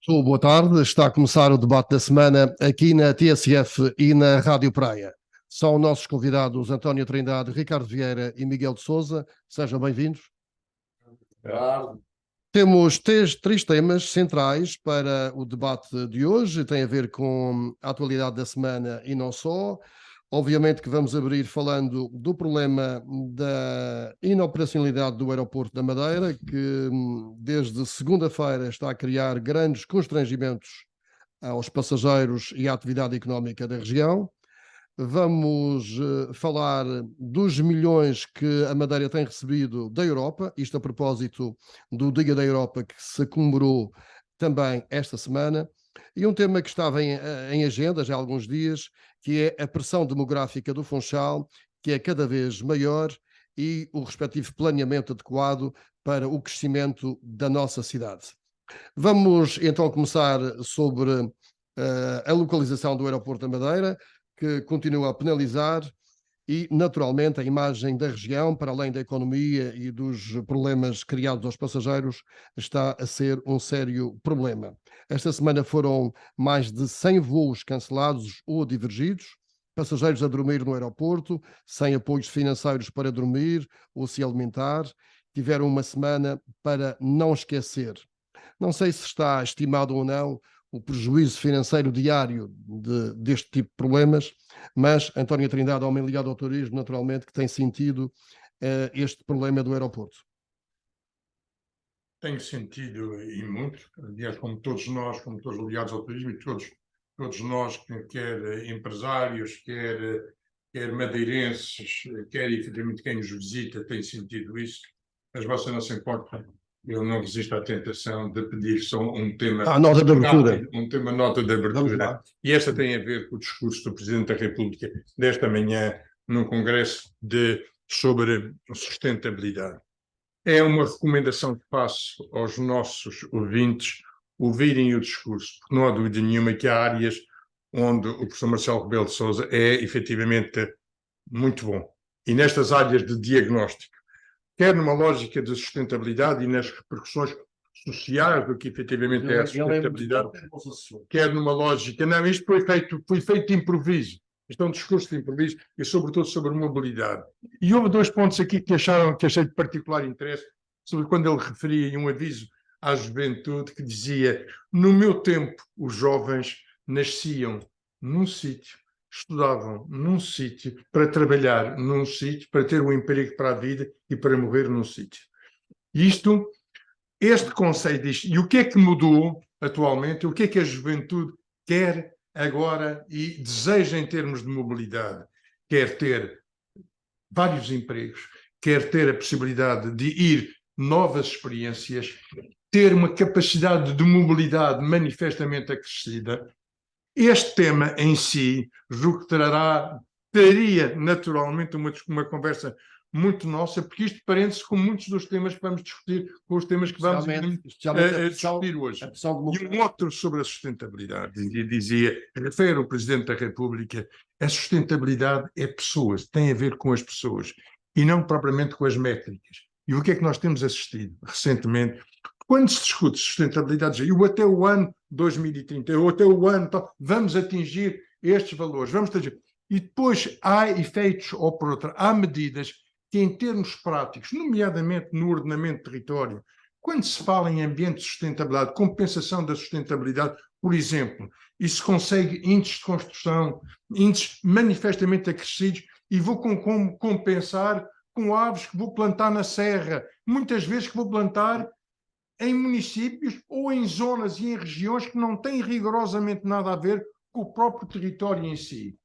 Boa tarde, está a começar o debate da semana aqui na TSF e na Rádio Praia. São nossos convidados António Trindade, Ricardo Vieira e Miguel de Sousa. Sejam bem-vindos. Temos três temas centrais para o debate de hoje, tem a ver com a atualidade da semana e não só. Obviamente que vamos abrir falando do problema da inoperacionalidade do aeroporto da Madeira, que desde segunda-feira está a criar grandes constrangimentos aos passageiros e à atividade económica da região. Vamos falar dos milhões que a Madeira tem recebido da Europa, isto a propósito do Dia da Europa que se comemorou também esta semana, e um tema que estava em agenda já há alguns dias, que é a pressão demográfica do Funchal, que é cada vez maior, e o respectivo planeamento adequado para o crescimento da nossa cidade. Vamos então começar sobre a localização do aeroporto da Madeira, que continua a penalizar e, naturalmente, a imagem da região, para além da economia e dos problemas criados aos passageiros, está a ser um sério problema. Esta semana foram mais de 100 voos cancelados ou divergidos, passageiros a dormir no aeroporto, sem apoios financeiros para dormir ou se alimentar, tiveram uma semana para não esquecer. Não sei se está estimado ou não o prejuízo financeiro diário deste tipo de problemas, mas António Trindade, homem ligado ao turismo, naturalmente, que tem sentido este problema do aeroporto. Tenho sentido e muito, aliás, como todos nós, como todos ligados ao turismo, e todos nós, quer empresários, quer madeirenses, quer efetivamente quem nos visita, tem sentido isso, mas você não se importa. Eu não resisto à tentação de pedir só um tema nota de abertura. rápido, um tema nota de abertura. E esta tem a ver com o discurso do Presidente da República desta manhã num congresso sobre sustentabilidade. É uma recomendação que faço aos nossos ouvintes ouvirem o discurso, porque não há dúvida nenhuma que há áreas onde o professor Marcelo Rebelo de Sousa é efetivamente muito bom. E nestas áreas de diagnóstico, quer numa lógica de sustentabilidade e nas repercussões sociais do que efetivamente é a sustentabilidade, quer numa lógica... Não, isto foi feito de improviso. Isto é um discurso de improviso e, sobretudo, sobre mobilidade. E houve dois pontos aqui que achei de particular interesse, sobre quando ele referia um aviso à juventude que dizia: no meu tempo, os jovens nasciam num sítio, estudavam num sítio, para trabalhar num sítio, para ter um emprego para a vida e para morrer num sítio. Este conceito disto, e o que é que mudou atualmente, o que é que a juventude quer agora e deseja em termos de mobilidade? Quer ter vários empregos, quer ter a possibilidade de ir novas experiências, ter uma capacidade de mobilidade manifestamente acrescida. Este tema em si, julgo que traria naturalmente uma conversa muito nossa, porque isto parece com muitos dos temas que vamos discutir, com os temas que vamos discutir hoje. E um outro sobre a sustentabilidade, refere o Presidente da República, a sustentabilidade é pessoas, tem a ver com as pessoas, e não propriamente com as métricas. E o que é que nós temos assistido recentemente? Quando se discute sustentabilidade, eu até o ano 2030, eu até o ano, vamos atingir estes valores, vamos atingir. E depois há efeitos, ou por outra, há medidas que em termos práticos, nomeadamente no ordenamento de território, quando se fala em ambiente de sustentabilidade, compensação da sustentabilidade, por exemplo, e se consegue índices de construção, índices manifestamente acrescidos, e vou compensar com árvores que vou plantar na serra, muitas vezes que vou plantar em municípios ou em zonas e em regiões que não têm rigorosamente nada a ver com o próprio território em si.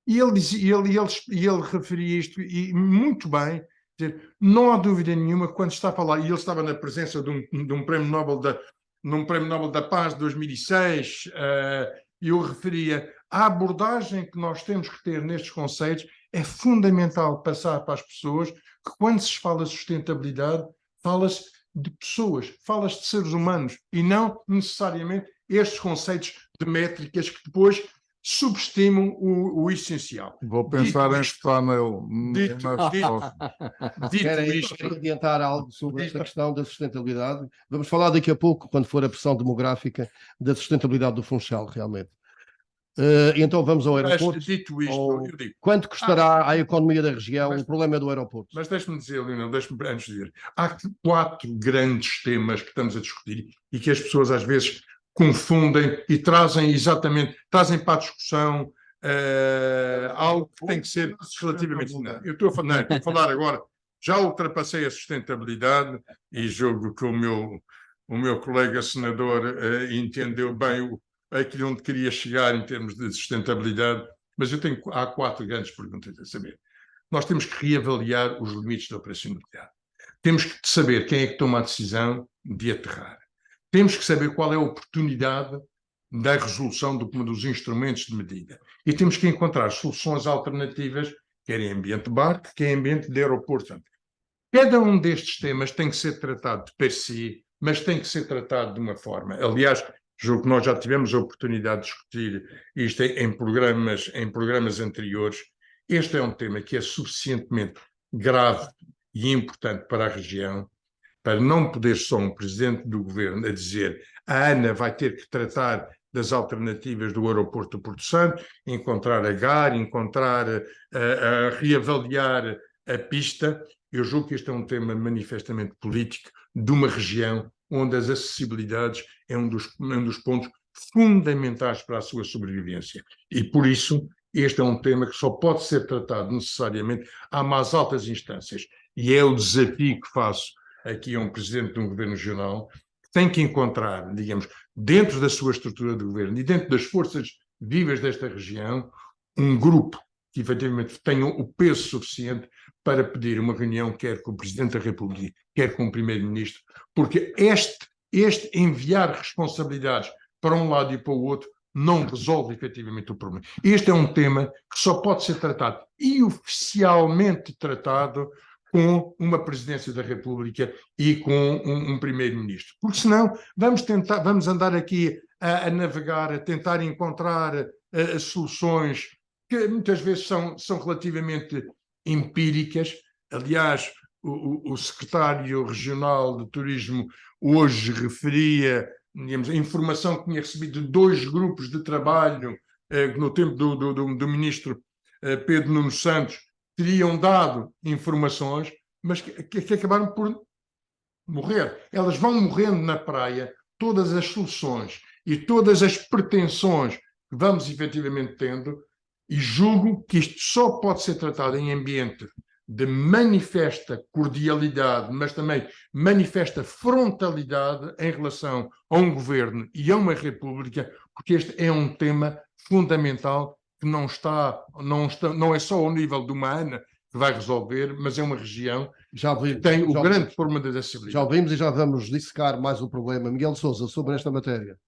E ele referia isto, e muito bem, dizer, não há dúvida nenhuma, quando está a falar, e ele estava na presença de um Prémio Nobel da Paz de 2006, e eu referia, a abordagem que nós temos que ter nestes conceitos é fundamental passar para as pessoas que, quando se fala de sustentabilidade, fala-se de pessoas, fala-se de seres humanos, e não necessariamente estes conceitos de métricas que depois subestimam o essencial. Vou pensar em estar nele. Querem adiantar algo sobre esta questão da sustentabilidade? Vamos falar daqui a pouco, quando for a pressão demográfica, da sustentabilidade do Funchal, realmente. Então vamos ao aeroporto. Mas, dito isto, eu digo, quanto custará à economia da região o problema do aeroporto? Mas deixe-me dizer, Leonel, antes de dizer, há 4 grandes temas que estamos a discutir e que as pessoas às vezes confundem e trazem para a discussão algo que tem que ser relativamente... Não, eu estou a falar agora, já ultrapassei a sustentabilidade e julgo que o meu colega senador entendeu bem aquilo onde queria chegar em termos de sustentabilidade, mas há 4 grandes perguntas a saber. Nós temos que reavaliar os limites da operacionalidade. Temos que saber quem é que toma a decisão de aterrar. Temos que saber qual é a oportunidade da resolução dos instrumentos de medida. E temos que encontrar soluções alternativas, quer em ambiente de barco, quer em ambiente de aeroporto. Cada um destes temas tem que ser tratado de per si, mas tem que ser tratado de uma forma. Aliás, julgo que nós já tivemos a oportunidade de discutir isto em programas anteriores. Este é um tema que é suficientemente grave e importante para a região, para não poder só um presidente do governo a dizer a ANA vai ter que tratar das alternativas do aeroporto do Porto Santo, encontrar a GAR, reavaliar a pista. Eu julgo que este é um tema manifestamente político de uma região onde as acessibilidades é um dos pontos fundamentais para a sua sobrevivência. E, por isso, este é um tema que só pode ser tratado necessariamente às mais altas instâncias. E é o desafio que faço aqui a um presidente de um governo regional, que tem que encontrar, digamos, dentro da sua estrutura de governo e dentro das forças vivas desta região, um grupo que efetivamente tenha o peso suficiente para pedir uma reunião, quer com o Presidente da República, quer com o Primeiro-Ministro, porque este enviar responsabilidades para um lado e para o outro não resolve efetivamente o problema. Este é um tema que só pode ser tratado e oficialmente tratado com uma Presidência da República e com um Primeiro-Ministro. Porque senão vamos andar aqui a navegar, a tentar encontrar soluções que muitas vezes são relativamente empíricas. Aliás, o secretário regional de turismo hoje referia, digamos, a informação que tinha recebido de 2 grupos de trabalho no tempo do ministro Pedro Nuno Santos, teriam dado informações, mas que acabaram por morrer. Elas vão morrendo na praia, todas as soluções e todas as pretensões que vamos efetivamente tendo, e julgo que isto só pode ser tratado em ambiente de manifesta cordialidade, mas também manifesta frontalidade em relação a um governo e a uma república, porque este é um tema fundamental que não é só ao nível de uma ANA que vai resolver, mas é uma região que tem o grande problema da acessibilidade. Já ouvimos e já vamos dissecar mais o problema. Miguel Sousa, sobre esta matéria.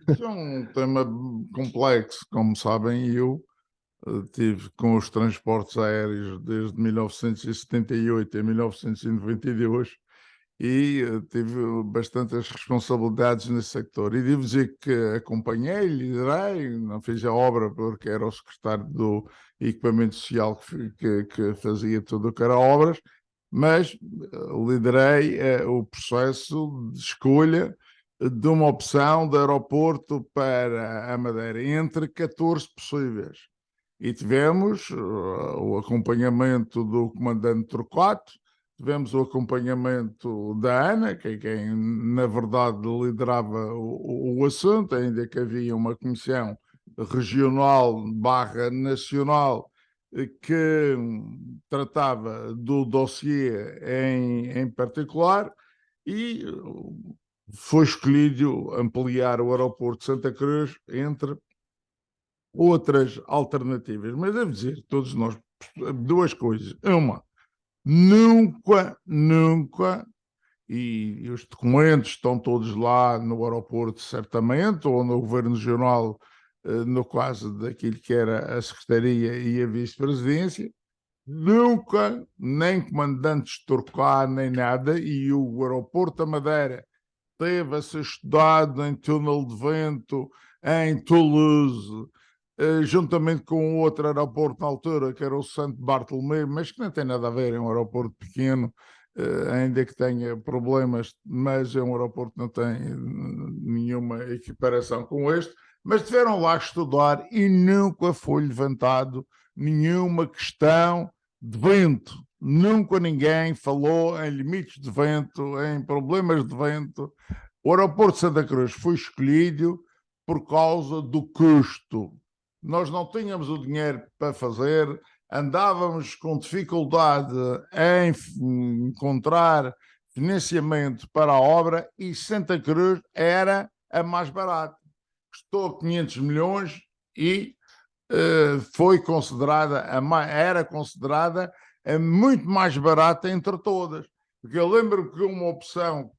Isso é um tema complexo, como sabem, eu tive com os transportes aéreos desde 1978 a 1992 e tive bastantes responsabilidades nesse sector. E devo dizer que acompanhei, liderei, não fiz a obra porque era o secretário do Equipamento Social que fazia tudo o que era obras, mas liderei o processo de escolha de uma opção de aeroporto para a Madeira, entre 14 possíveis. E tivemos o acompanhamento do comandante Torquato, tivemos o acompanhamento da ANA, que é quem, na verdade, liderava o assunto, ainda que havia uma comissão regional/nacional que tratava do dossiê em particular, e foi escolhido ampliar o aeroporto de Santa Cruz entre outras alternativas. Mas devo dizer, todos nós, 2 coisas. Uma, nunca, e os documentos estão todos lá no aeroporto, certamente, ou no Governo Regional, no caso daquilo que era a Secretaria e a Vice-Presidência, nunca, nem comandantes Torquá, nem nada, e o aeroporto da Madeira teve a ser estudado em túnel de vento, em Toulouse, juntamente com outro aeroporto na altura, que era o Santo Bartolomeu, mas que não tem nada a ver, é um aeroporto pequeno, ainda que tenha problemas, mas é um aeroporto que não tem nenhuma equiparação com este, mas tiveram lá estudar e nunca foi levantado nenhuma questão de vento. Nunca ninguém falou em limites de vento, em problemas de vento. O aeroporto de Santa Cruz foi escolhido por causa do custo. Nós não tínhamos o dinheiro para fazer, andávamos com dificuldade em encontrar financiamento para a obra e Santa Cruz era a mais barata. Custou 500 milhões e foi considerada, era considerada muito mais barata entre todas. Porque eu lembro que uma opção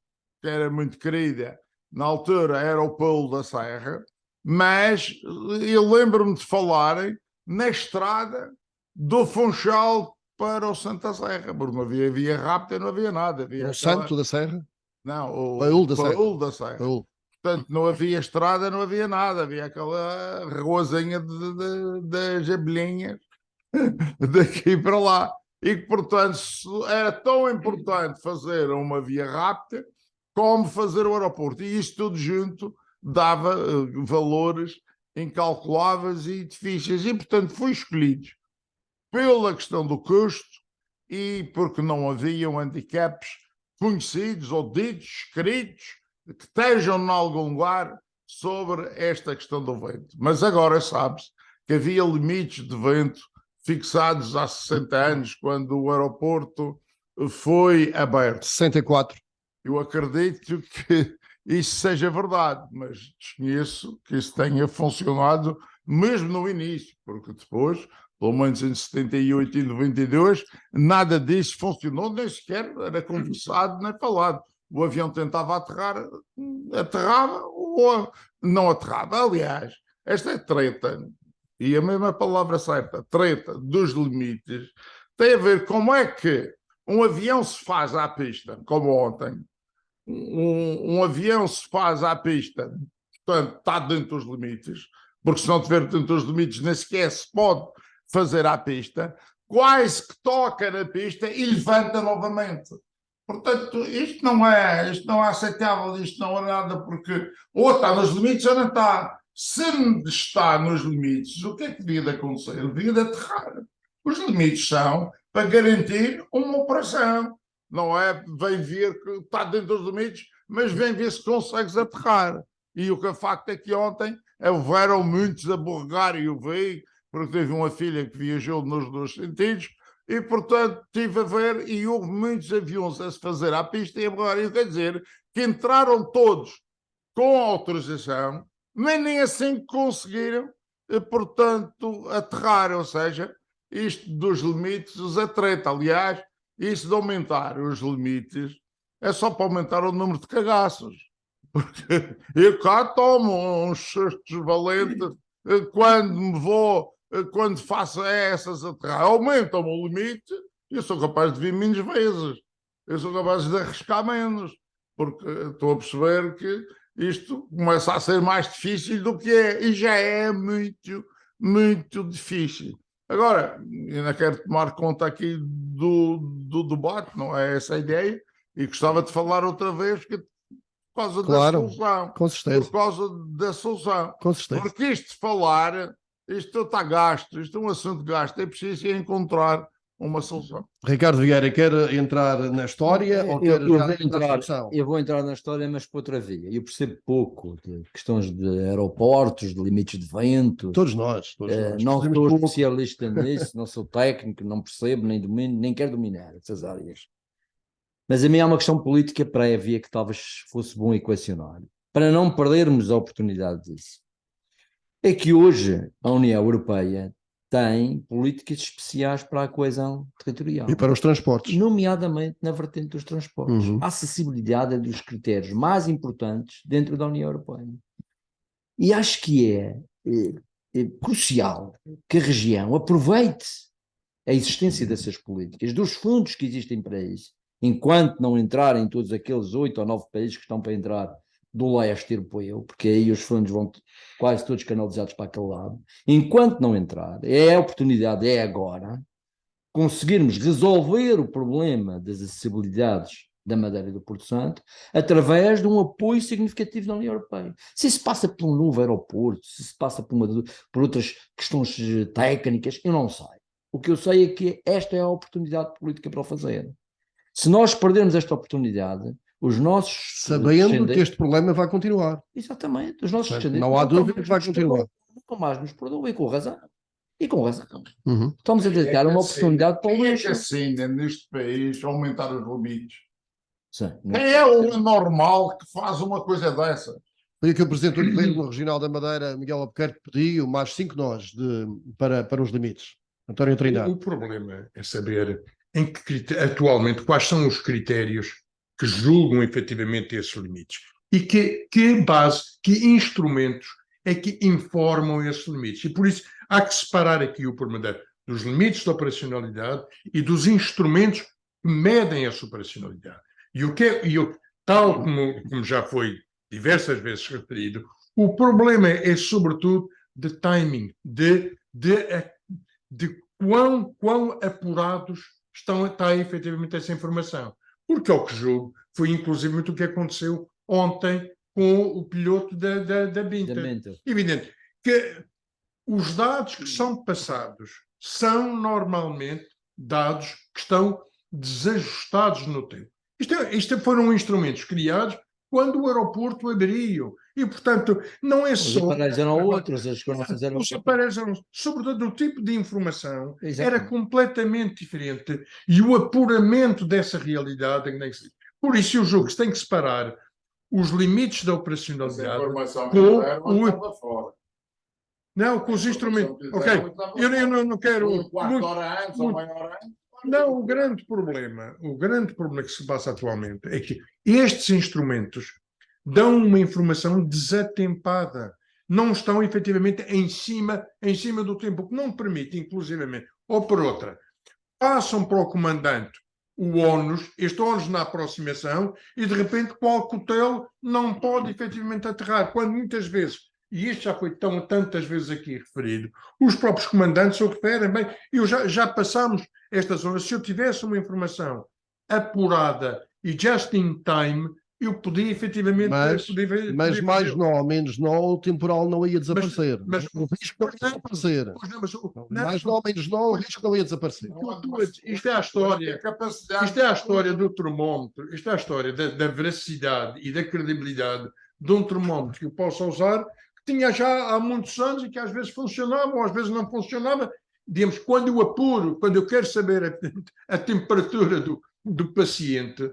que era muito querida na altura era o Paulo da Serra, mas eu lembro-me de falarem na estrada do Funchal para o Santa Serra, porque não havia via rápida, não havia nada. Havia O Santo da Serra? Não, o Paúl da Serra. Paúl da Serra. Paúl. Portanto, não havia estrada, não havia nada. Havia aquela ruazinha das abelhinhas daqui para lá. E que, portanto, era tão importante fazer uma via rápida como fazer o aeroporto. E isto tudo junto dava valores incalculáveis e difíceis. E, portanto, foi escolhido pela questão do custo e porque não haviam handicaps conhecidos ou ditos, escritos, que estejam em algum lugar sobre esta questão do vento. Mas agora sabe-se que havia limites de vento fixados há 60 anos, quando o aeroporto foi aberto. 64. Eu acredito que isso seja verdade, mas desconheço que isso tenha funcionado mesmo no início, porque depois, pelo menos em 78 e 92, nada disso funcionou, nem sequer era conversado nem falado. O avião tentava aterrar, aterrava ou não aterrava. Aliás, esta treta, e a mesma palavra certa, treta dos limites, tem a ver como é que um avião se faz à pista, como ontem. Um avião se faz à pista, portanto, está dentro dos limites, porque se não estiver dentro dos limites, nem sequer se pode fazer à pista, quase que toca na pista e levanta novamente. Portanto, isto não é aceitável, isto não é nada, porque ou está nos limites ou não está. Se está nos limites, o que é que devia de acontecer? Devia de aterrar. Os limites são para garantir uma operação. Não é, vem ver que está dentro dos limites, mas vem ver se consegues aterrar. E o que é facto é que ontem houveram muitos a borregar, e eu vi, porque teve uma filha que viajou nos dois sentidos, e portanto tive a ver, e houve muitos aviões a se fazer à pista, e agora quer dizer que entraram todos com autorização, nem assim conseguiram, portanto, aterrar, ou seja, isto dos limites é treta. Aliás, isso de aumentar os limites é só para aumentar o número de cagaços. Porque eu cá tomo uns sustos valentes quando faço essas aterrar. Aumentam o limite e eu sou capaz de vir menos vezes. Eu sou capaz de arriscar menos. Porque estou a perceber que isto começa a ser mais difícil do que é. E já é muito, muito difícil. Agora, ainda quero tomar conta aqui do debate, não é essa a ideia, e gostava de falar outra vez por causa da solução. Com certeza. Por causa da solução. Com certeza. Porque isto de falar, isto está gasto, isto é um assunto de gasto, é preciso encontrar uma solução. Ricardo Vieira, quer entrar na história ou quer eu vou entrar na história, mas por outra via. Eu percebo pouco de questões de aeroportos, de limites de vento. Todos nós. Não sou especialista nisso, não sou técnico, não percebo, nem domino, nem quero dominar essas áreas. Mas a mim há uma questão política prévia que talvez fosse bom equacionar, para não perdermos a oportunidade disso. É que hoje a União Europeia tem políticas especiais para a coesão territorial. E para os transportes. Nomeadamente na vertente dos transportes. A acessibilidade é dos critérios mais importantes dentro da União Europeia. E acho que é crucial que a região aproveite a existência dessas políticas, dos fundos que existem para isso, enquanto não entrarem todos aqueles 8 ou 9 países que estão para entrar do leste europeu, porque aí os fundos vão quase todos canalizados para aquele lado, enquanto não entrar, é a oportunidade, é agora, conseguirmos resolver o problema das acessibilidades da Madeira e do Porto Santo através de um apoio significativo da União Europeia. Se isso passa por um novo aeroporto, se isso passa por outras questões técnicas, eu não sei. O que eu sei é que esta é a oportunidade política para o fazer. Se nós perdermos esta oportunidade, os nossos Sabendo que este problema vai continuar. Exatamente, os nossos Portanto, não há dúvida que vai continuar. Nunca mais nos perdoam, e com razão. E com razão. Uhum. Estamos a dedicar uma oportunidade para o Quem é lixo. que assina neste país aumentar os limites? Sim, Quem é o normal que faz uma coisa dessa? Foi o que o Presidente do Governo Regional da Madeira, Miguel Albuquerque, pediu mais 5 nós para os limites. António Trindade. O problema é saber atualmente quais são os critérios que julgam efetivamente esses limites e que base, que instrumentos é que informam esses limites. E por isso há que separar aqui o pormenor dos limites de operacionalidade e dos instrumentos que medem essa operacionalidade. Tal como já foi diversas vezes referido, o problema é sobretudo de timing, de quão apurados está efetivamente essa informação. Porque ao que julgo, foi inclusive o que aconteceu ontem com o piloto da Binter. Evidente que os dados que são passados são normalmente dados que estão desajustados no tempo. Isto foram instrumentos criados quando o aeroporto abriu. E, portanto, não é só... Os aparelhos eram outros, Os aparelhos eram... Sobretudo, o tipo de informação Exatamente. era completamente diferente e o apuramento dessa realidade... Por isso, eu julgo que se tem que separar os limites da operacionalidade com Não, com os instrumentos. Ok, eu não quero... Não, o grande problema que se passa atualmente é que estes instrumentos dão uma informação desatempada, não estão efetivamente em cima do tempo, o que não permite, inclusivamente, ou por outra, passam para o comandante o ónus, este ónus na aproximação, e de repente qual cutelo não pode efetivamente aterrar, quando muitas vezes, e isto já foi tantas vezes aqui referido, os próprios comandantes o referem, bem, já passámos esta zona, se eu tivesse uma informação apurada e just in time, eu podia efetivamente... Mas mais não, menos não, o temporal não ia desaparecer. Mas o risco não ia desaparecer. Mais não, menos não, o risco não ia desaparecer. Isto é a história. Isto é a história do termómetro. Isto é a história da veracidade e da credibilidade de um termómetro que eu possa usar, que tinha já há muitos anos e que às vezes funcionava ou às vezes não funcionava. Digamos, quando eu apuro, quando eu quero saber a temperatura do paciente,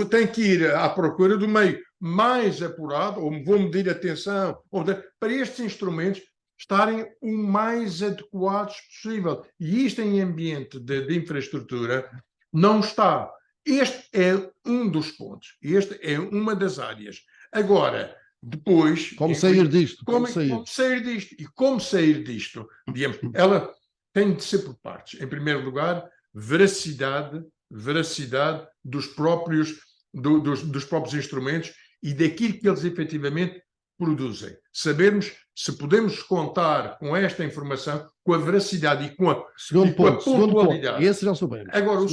tenho que ir à procura do meio mais apurado, ou vou medir a tensão, para estes instrumentos estarem o mais adequados possível. E isto em ambiente de infraestrutura não está. Este é um dos pontos. Este é uma das áreas. Agora, depois... Como sair disto? Como sair disto? E como sair disto? Digamos, ela tem de ser por partes. Em primeiro lugar, veracidade dos próprios instrumentos e daquilo que eles efetivamente produzem. Sabermos se podemos contar com esta informação, com a veracidade e com a pontualidade. Esse já sou bem. Agora, o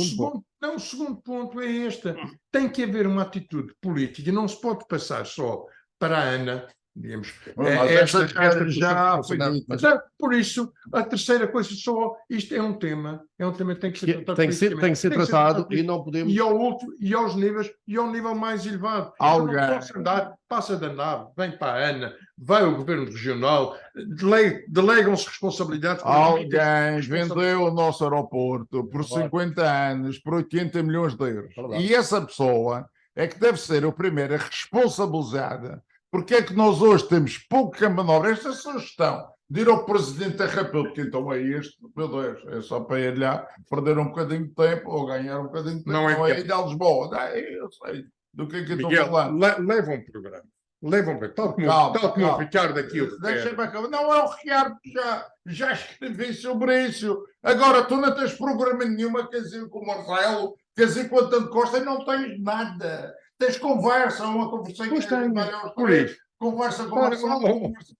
segundo ponto é este. Tem que haver uma atitude política. Não se pode passar só para a ANA, digamos, por isso, a terceira coisa isto é um tema que tem que ser tratado. Tem que ser tratado e não podemos... E aos níveis, e ao nível mais elevado. Passa da nave, vem para a ANA, vai ao governo regional, delegam-se responsabilidades. Alguém vendeu o nosso aeroporto por 50 anos, por 80 milhões de euros. E essa pessoa é que deve ser a primeira responsabilizada. Porque é que nós hoje temos pouca manobra? Esta sugestão de ir ao Presidente da República, então é este, meu Deus, é só para ir lá perder um bocadinho de tempo ou ganhar um bocadinho de tempo, não é ir a Lisboa. Eu sei do que estou falando. Leva um programa. Tal como o Ricardo aqui o Deixa-me acabar. Não é o Ricardo, já escrevi sobre isso. Agora tu não tens programa nenhuma, quer dizer, com o Marcelo, Quer dizer, quando tanto Costa não tens nada. Tens conversa, uma conversa Pois tenho, por isso. conversa com Ora, Marcelo, conversa.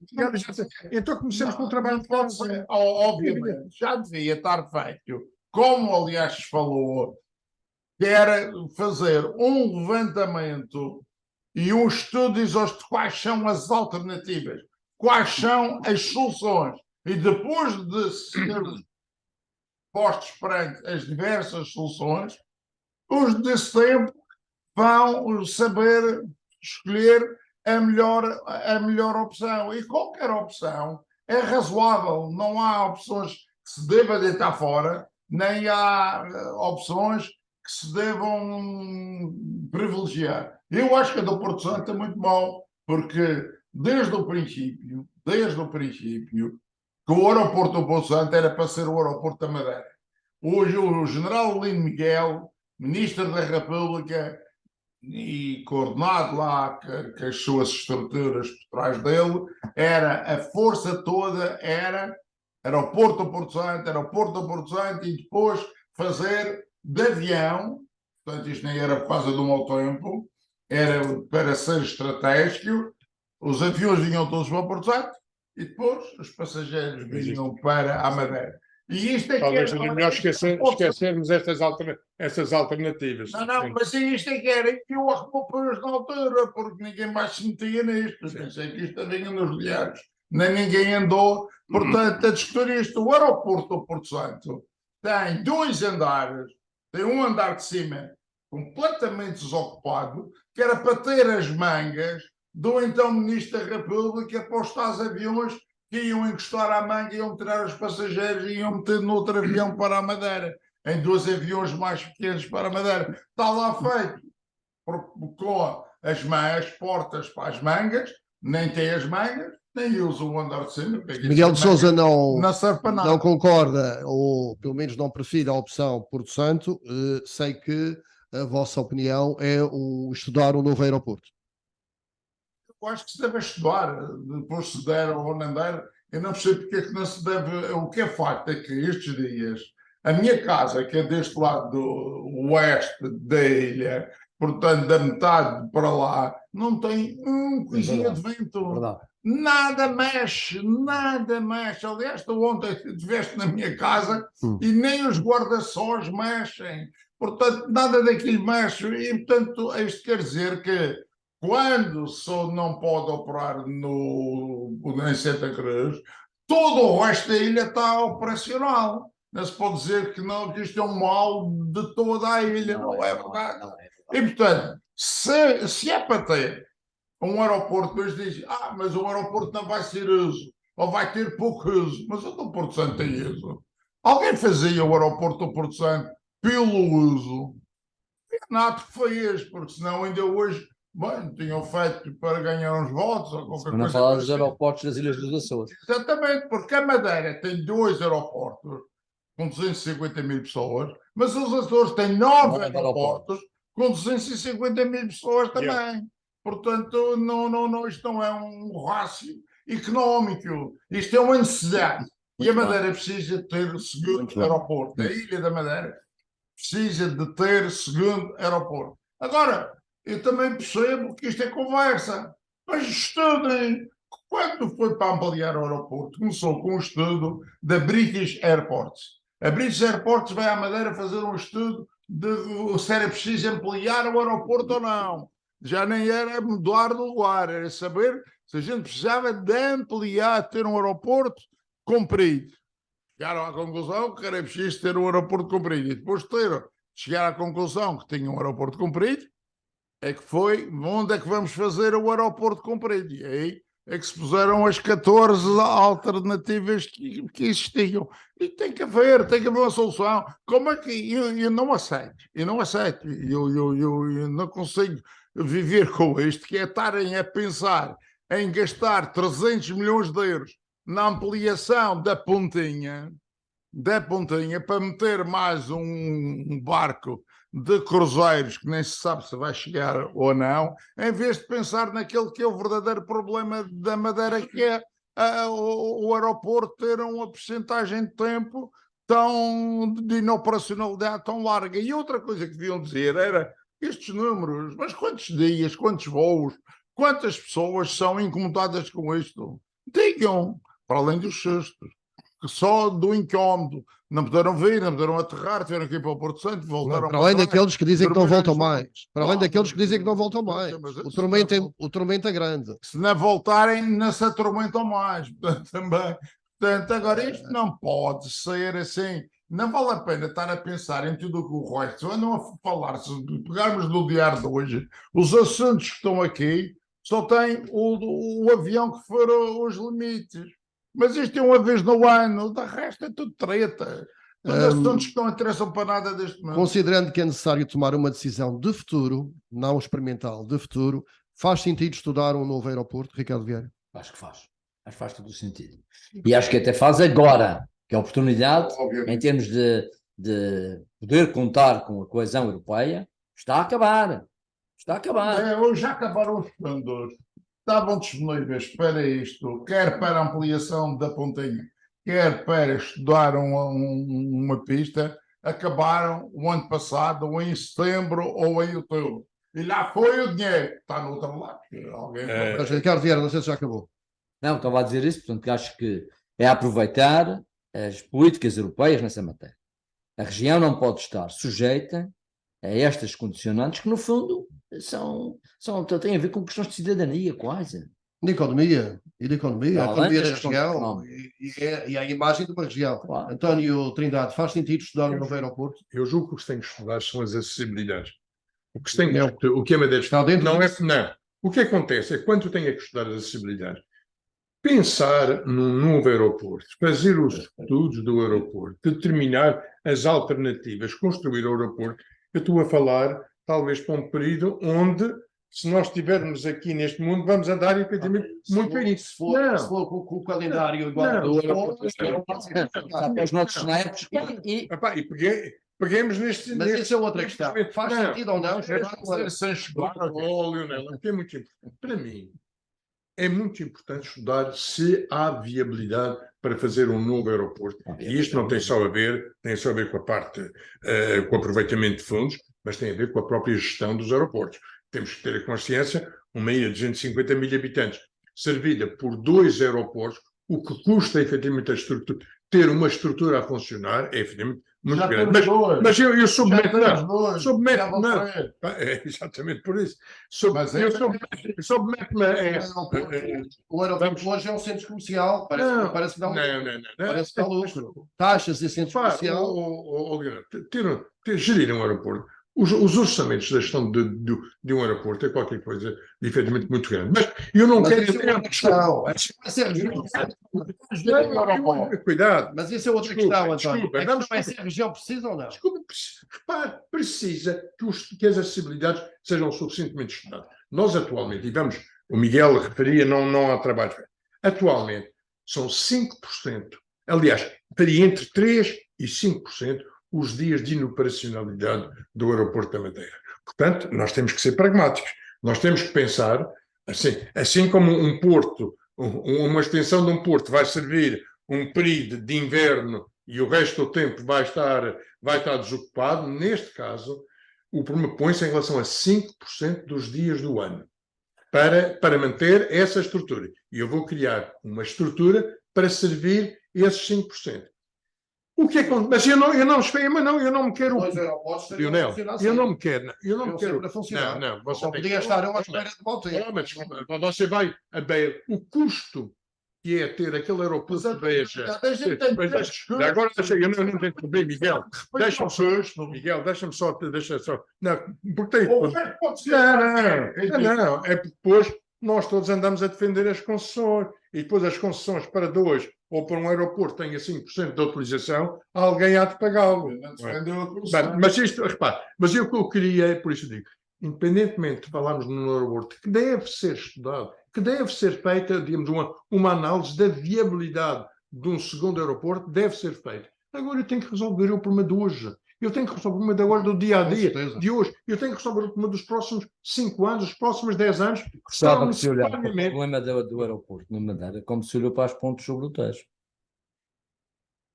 Então começamos com o trabalho de pode casa. ser. Obviamente, já devia estar feito, como aliás se falou, que era fazer um levantamento e um estudo exaustivo de quais são as alternativas, quais são as soluções, e depois de ser postos perante as diversas soluções, os desse tempo vão saber escolher a melhor opção. E qualquer opção é razoável. Não há opções que se deva deitar fora, nem há opções que se devam privilegiar. Eu acho que a do Porto Santo é muito bom, porque desde o princípio, que o aeroporto do Porto Santo era para ser o aeroporto da Madeira. Hoje o general Lino Miguel, ministro da República, e coordenado lá com as suas estruturas por trás dele, era a força toda, era aeroporto do Porto Santo, e depois fazer de avião, portanto isto nem era por causa do mau tempo, era para ser estratégico, os aviões vinham todos para o Porto Santo e depois os passageiros vinham para a Madeira. E isto é Talvez que seja melhor esquecermos essas alternativas. não, mas isto é que era que eu arrumou na altura, porque ninguém mais se metia nisto. Pensei que isto vinha nos diários, nem ninguém andou. Portanto, a discutir isto, o aeroporto do Porto Santo tem 2 andares, tem um andar de cima completamente desocupado, que era para ter as mangas do então Ministro da República para os tais aviões que iam encostar à manga, iam tirar os passageiros e iam meter no outro avião para a Madeira, em 2 aviões mais pequenos para a Madeira. Está lá feito, com as portas para as mangas, nem tem as mangas, nem usa o andar de cima. Miguel de Sousa não serve para nada. não concorda, ou pelo menos não prefere a opção Porto Santo. Sei que a vossa opinião é estudar um novo aeroporto. Eu acho que se deve estudar, depois se der ou não der, eu não percebo porque é que não se deve. O que é facto é que estes dias, a minha casa, que é deste lado do oeste da ilha, portanto da metade para lá, não tem coisinha de vento. Verdade. Nada mexe. Aliás, tu ontem estiveste na minha casa e nem os guarda-sós mexem. Portanto, nada daquilo mexe. E, portanto, isto quer dizer que quando só não pode operar em Santa Cruz, todo o resto da ilha está operacional. Não se pode dizer que não, que isto é um mal de toda a ilha. Não é verdade. E, portanto, se é para ter um aeroporto, depois diz, mas o aeroporto não vai ser uso, ou vai ter pouco uso. Mas o do Porto Santo tem uso. Alguém fazia o aeroporto do Porto Santo pelo uso? Nada que fez, porque senão ainda hoje, bem, tinham feito para ganhar uns votos ou qualquer coisa. Não falar dos aeroportos das Ilhas dos Açores. Exatamente, porque a Madeira tem 2 aeroportos com 250 mil pessoas, mas os Açores têm 9 aeroportos com 250 mil pessoas também. Yeah. Portanto, não, isto não é um rácio económico, isto é uma necessidade. E a Madeira precisa de ter o segundo aeroporto. A Ilha da Madeira precisa de ter segundo aeroporto. Agora, eu também percebo que isto é conversa, mas estudem. Quando foi para ampliar o aeroporto, começou com um estudo da British Airports. A British Airports vai à Madeira fazer um estudo de se era preciso ampliar o aeroporto ou não. Já nem era mudar de lugar, era saber se a gente precisava de ampliar, ter um aeroporto comprido. Chegaram à conclusão que era preciso ter um aeroporto comprido. E depois de chegar à conclusão que tinha um aeroporto comprido, é que foi onde é que vamos fazer o aeroporto comprido. E aí é que se puseram as 14 alternativas que existiam. E tem que haver uma solução. Como é que eu não aceito? Eu não consigo viver com isto, que é estarem a pensar em gastar 300 milhões de euros na ampliação da pontinha para meter mais um barco de cruzeiros que nem se sabe se vai chegar ou não, em vez de pensar naquele que é o verdadeiro problema da Madeira, que é o aeroporto ter uma percentagem de tempo de inoperacionalidade tão larga. E outra coisa que deviam dizer era estes números, mas quantos dias, quantos voos, quantas pessoas são incomodadas com isto? Digam, para além dos sustos, que só do incómodo. Não puderam vir, não puderam aterrar, tiveram que ir para o Porto Santo, voltaram Para além trás, daqueles que dizem que não dormiram voltam em São- mais. Para além daqueles que dizem que não voltam mais. Mas O tormento é grande. se não voltarem, não se atormentam mais. Portanto, também. Portanto, agora isto não pode ser assim. Não vale a pena estar a pensar em tudo o que o resto andam a falar. Se pegarmos do diário de hoje, os assuntos que estão aqui só têm o avião que foram os limites. Mas isto é uma vez no ano, da resto é tudo treta. Os assuntos que não interessam para nada deste momento. Considerando que é necessário tomar uma decisão de futuro, não experimental, de futuro, faz sentido estudar um novo aeroporto, Ricardo Vieira? Acho que faz. Acho que faz todo o sentido. E acho que até faz agora, que é a oportunidade, em termos de poder contar com a coesão europeia, está a acabar. Está a acabar. Hoje já acabaram os fundos. Estavam disponíveis para isto, quer para a ampliação da pontinha, quer para estudar uma pista, acabaram o ano passado, ou em setembro, ou em outubro. E lá foi o dinheiro. Está no outro lado. Mas, Ricardo Vieira, não sei se já acabou. Não, estava a dizer isso, portanto, acho que é aproveitar as políticas europeias nessa matéria. A região não pode estar sujeita a estas condicionantes que, no fundo, têm a ver com questões de cidadania, quase. De economia, e de economia, a Além economia das da questões região económicas. e a imagem de uma região. Claro. António Trindade, faz sentido estudar um novo aeroporto? Eu julgo que o que se tem que estudar são as acessibilidades. O que se tem Não. o que a Madeira Está dentro não é disso? não. O que acontece é que quando tem que estudar as acessibilidades, pensar num novo aeroporto, fazer os estudos do aeroporto, determinar as alternativas, construir o aeroporto, eu estou a falar talvez para um período onde, se nós estivermos aqui neste mundo, vamos andar efetivamente muito bem. Se for com o calendário igual Não. do aeroporto, Para os nossos netos e Epá, e peguemos neste. mas isso é outra questão. Faz Não. sentido ou não estudar um aeroporto? Sem chegar. Oh, Leonel, o que é muito importante. Para mim, é muito importante estudar se há viabilidade para fazer um novo aeroporto. E isto não tem só a ver, tem só a ver com a parte, com o aproveitamento de fundos, mas tem a ver com a própria gestão dos aeroportos. Temos que ter a consciência, uma ilha de 250 mil habitantes, servida por 2 aeroportos, o que custa efetivamente ter uma estrutura a funcionar é efetivamente muito Já grande. temos dois. Mas eu submeto, Já temos não, dois. submeto, Já vão não. três. É exatamente por isso. Mas Eu é- submeto-me a O aeroporto hoje é um centro comercial, parece que dá lucro. Parece que dá lucro. Taxas e centro comercial. Gerir um aeroporto. Os orçamentos da gestão de um aeroporto é qualquer coisa de efetivamente muito grande. Mas eu não Mas quero isso é outra questão. Essa é a região. Cuidado. Mas isso é outra Desculpa, questão, António. desculpa, A questão não, é se a região precisa ou não. Desculpa, repare, precisa que as acessibilidades sejam suficientemente estudadas. Nós atualmente, e vamos, o Miguel referia, não há trabalho. Atualmente são 5%, aliás, varia entre 3% e 5% os dias de inoperacionalidade do aeroporto da Madeira. Portanto, nós temos que ser pragmáticos. Nós temos que pensar, assim como um porto, uma extensão de um porto vai servir um período de inverno e o resto do tempo vai estar desocupado, neste caso, o problema põe-se em relação a 5% dos dias do ano para manter essa estrutura. E eu vou criar uma estrutura para servir esses 5%. O que é que... Mas eu não me quero... Dois aeroportos têm que Leonel, funcionar eu não sempre. me quero... Eu não me quero... Sempre a funcionar. Não, você Só tem podia que... estar eu à espera de volta. Mas você vai a ver o custo que é ter aquele aeroporto de Beja. Agora, eu não tenho problema, Miguel. Deixa-me só... Miguel, deixa-me só... Não, porque tem... Não, é porque depois nós todos andamos a defender as concessões e depois as concessões para 2 ou para um aeroporto tenha 5% de utilização, alguém há de pagá-lo. Mas isto, repare, mas eu queria, por isso digo, independentemente de falarmos num aeroporto que deve ser estudado, que deve ser feita, digamos, uma análise da viabilidade de um segundo aeroporto, deve ser feita. Agora eu tenho que resolver o problema de hoje. Eu tenho que resolver o problema de agora, do dia-a-dia, de hoje. Eu tenho que resolver o problema dos próximos 5 anos, dos próximos 10 anos. gostava que se olhar para o problema do aeroporto na Madeira como se olhou para as pontes sobre o Tejo.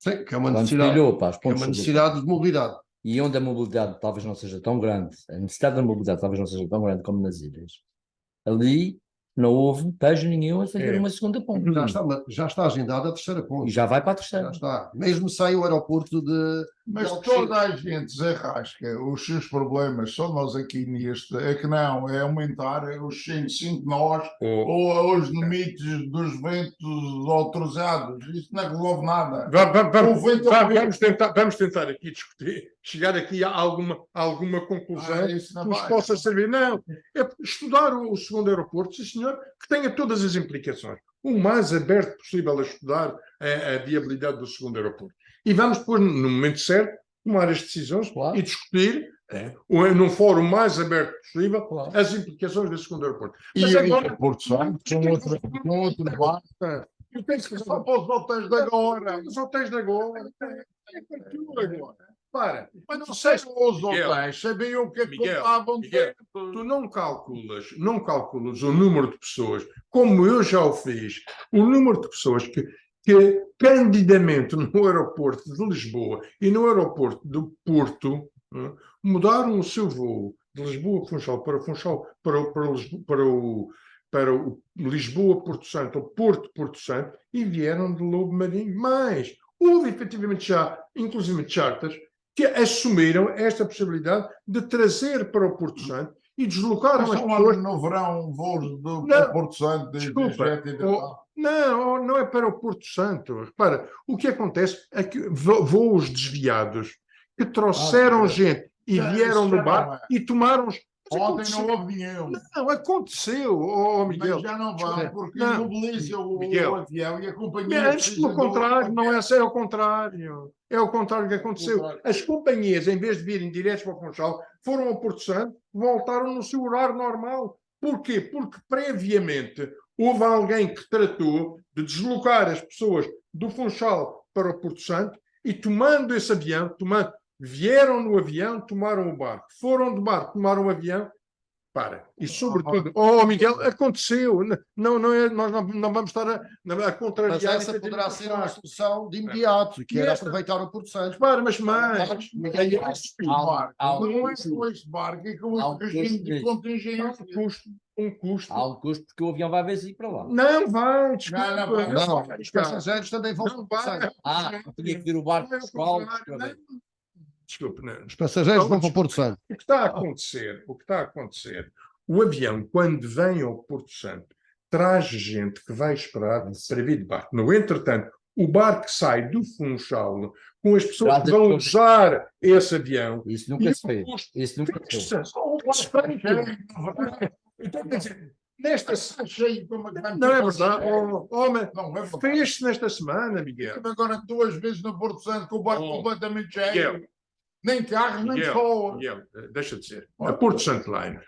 Sim, que é uma Quando se necessidade, olhou para as que é pontes uma de necessidade de mobilidade. e onde a mobilidade talvez não seja tão grande, a necessidade da mobilidade talvez não seja tão grande como nas ilhas, ali não houve pejo nenhum a fazer É. uma segunda ponte. Já está agendada a terceira E ponte. já vai para a Já terceira. está. Mesmo sem o aeroporto de Mas Algeciras. toda a gente desarrasca os seus problemas, só nós aqui neste, é que não, é aumentar os 105 nós ou os limites dos ventos autorizados. Isso não resolve nada. Vamos tentar aqui discutir, chegar aqui a alguma conclusão Isso não que nos vai. possa servir. Não, é estudar o segundo aeroporto, sim senhor, que tenha todas as implicações. O mais aberto possível a estudar a viabilidade do segundo aeroporto. E vamos depois, no momento certo, tomar as decisões Claro. e discutir, num fórum mais aberto possível, Claro. as implicações do segundo aeroporto. E Mas agora, agora, Porto Santo, com outro barco, eu tenho que só para os hotéis de agora. os hotéis de agora. Para. Mas não sei se os Miguel, hotéis sabiam o que é que Miguel, contavam Miguel, dentro. Tu não calculas o número de pessoas, como eu já o fiz, o número de pessoas que candidamente no aeroporto de Lisboa e no aeroporto do Porto mudaram o seu voo de Lisboa Funchal para Funchal para o Lisboa Porto Santo ou Porto Porto Santo e vieram de Lobo Marinho. Mas houve efetivamente já, inclusive charters, que assumiram esta possibilidade de trazer para o Porto Santo e deslocaram as pessoas. No verão, voos do Não, Porto Santo, desculpa, não é para o Porto Santo. Repara, o que acontece é que voos desviados que trouxeram gente e vieram no barco e tomaram. Ontem não houve nenhum. Não, aconteceu, Miguel. Mas já não vão, porque Não, mobiliza o Miguel. avião e a companhia. Antes, pelo contrário, não é assim, é o contrário. É o contrário que aconteceu. As companhias, em vez de virem direto para o Funchal, foram ao Porto Santo, voltaram no seu horário normal. Porquê? Porque previamente houve alguém que tratou de deslocar as pessoas do Funchal para o Porto Santo e tomando esse avião, vieram no avião, tomaram o barco. Foram do barco, tomaram o avião. E sobretudo, Miguel, aconteceu. Não é, nós não vamos estar a contrariar. Mas essa poderá ser uma solução de imediato, que era aproveitar o Porto Santo. Mas mais. Não é com este barco, é com o regime de contingência. Um custo. Há um custo porque o avião vai vezes ir para lá. Não vai, desculpa. Não, os passageiros também vão Não vai. Tinha que vir o barco pessoal. Desculpe, não. Os passageiros vão para o Porto Santo. O que está a acontecer, o avião, quando vem ao Porto Santo, traz gente que vai esperar para vir de barco. No entretanto, o barco sai do Funchal com as pessoas que vão usar esse avião. Isso nunca se fez. Isso nunca se fez. Então, quer dizer, nesta Não é verdade. Fez-se nesta semana, Miguel. Agora 2 vezes no Porto Santo com o barco completamente cheio. Nem carros, nem pessoas. Miguel, deixa de ser. A Porto Santo Line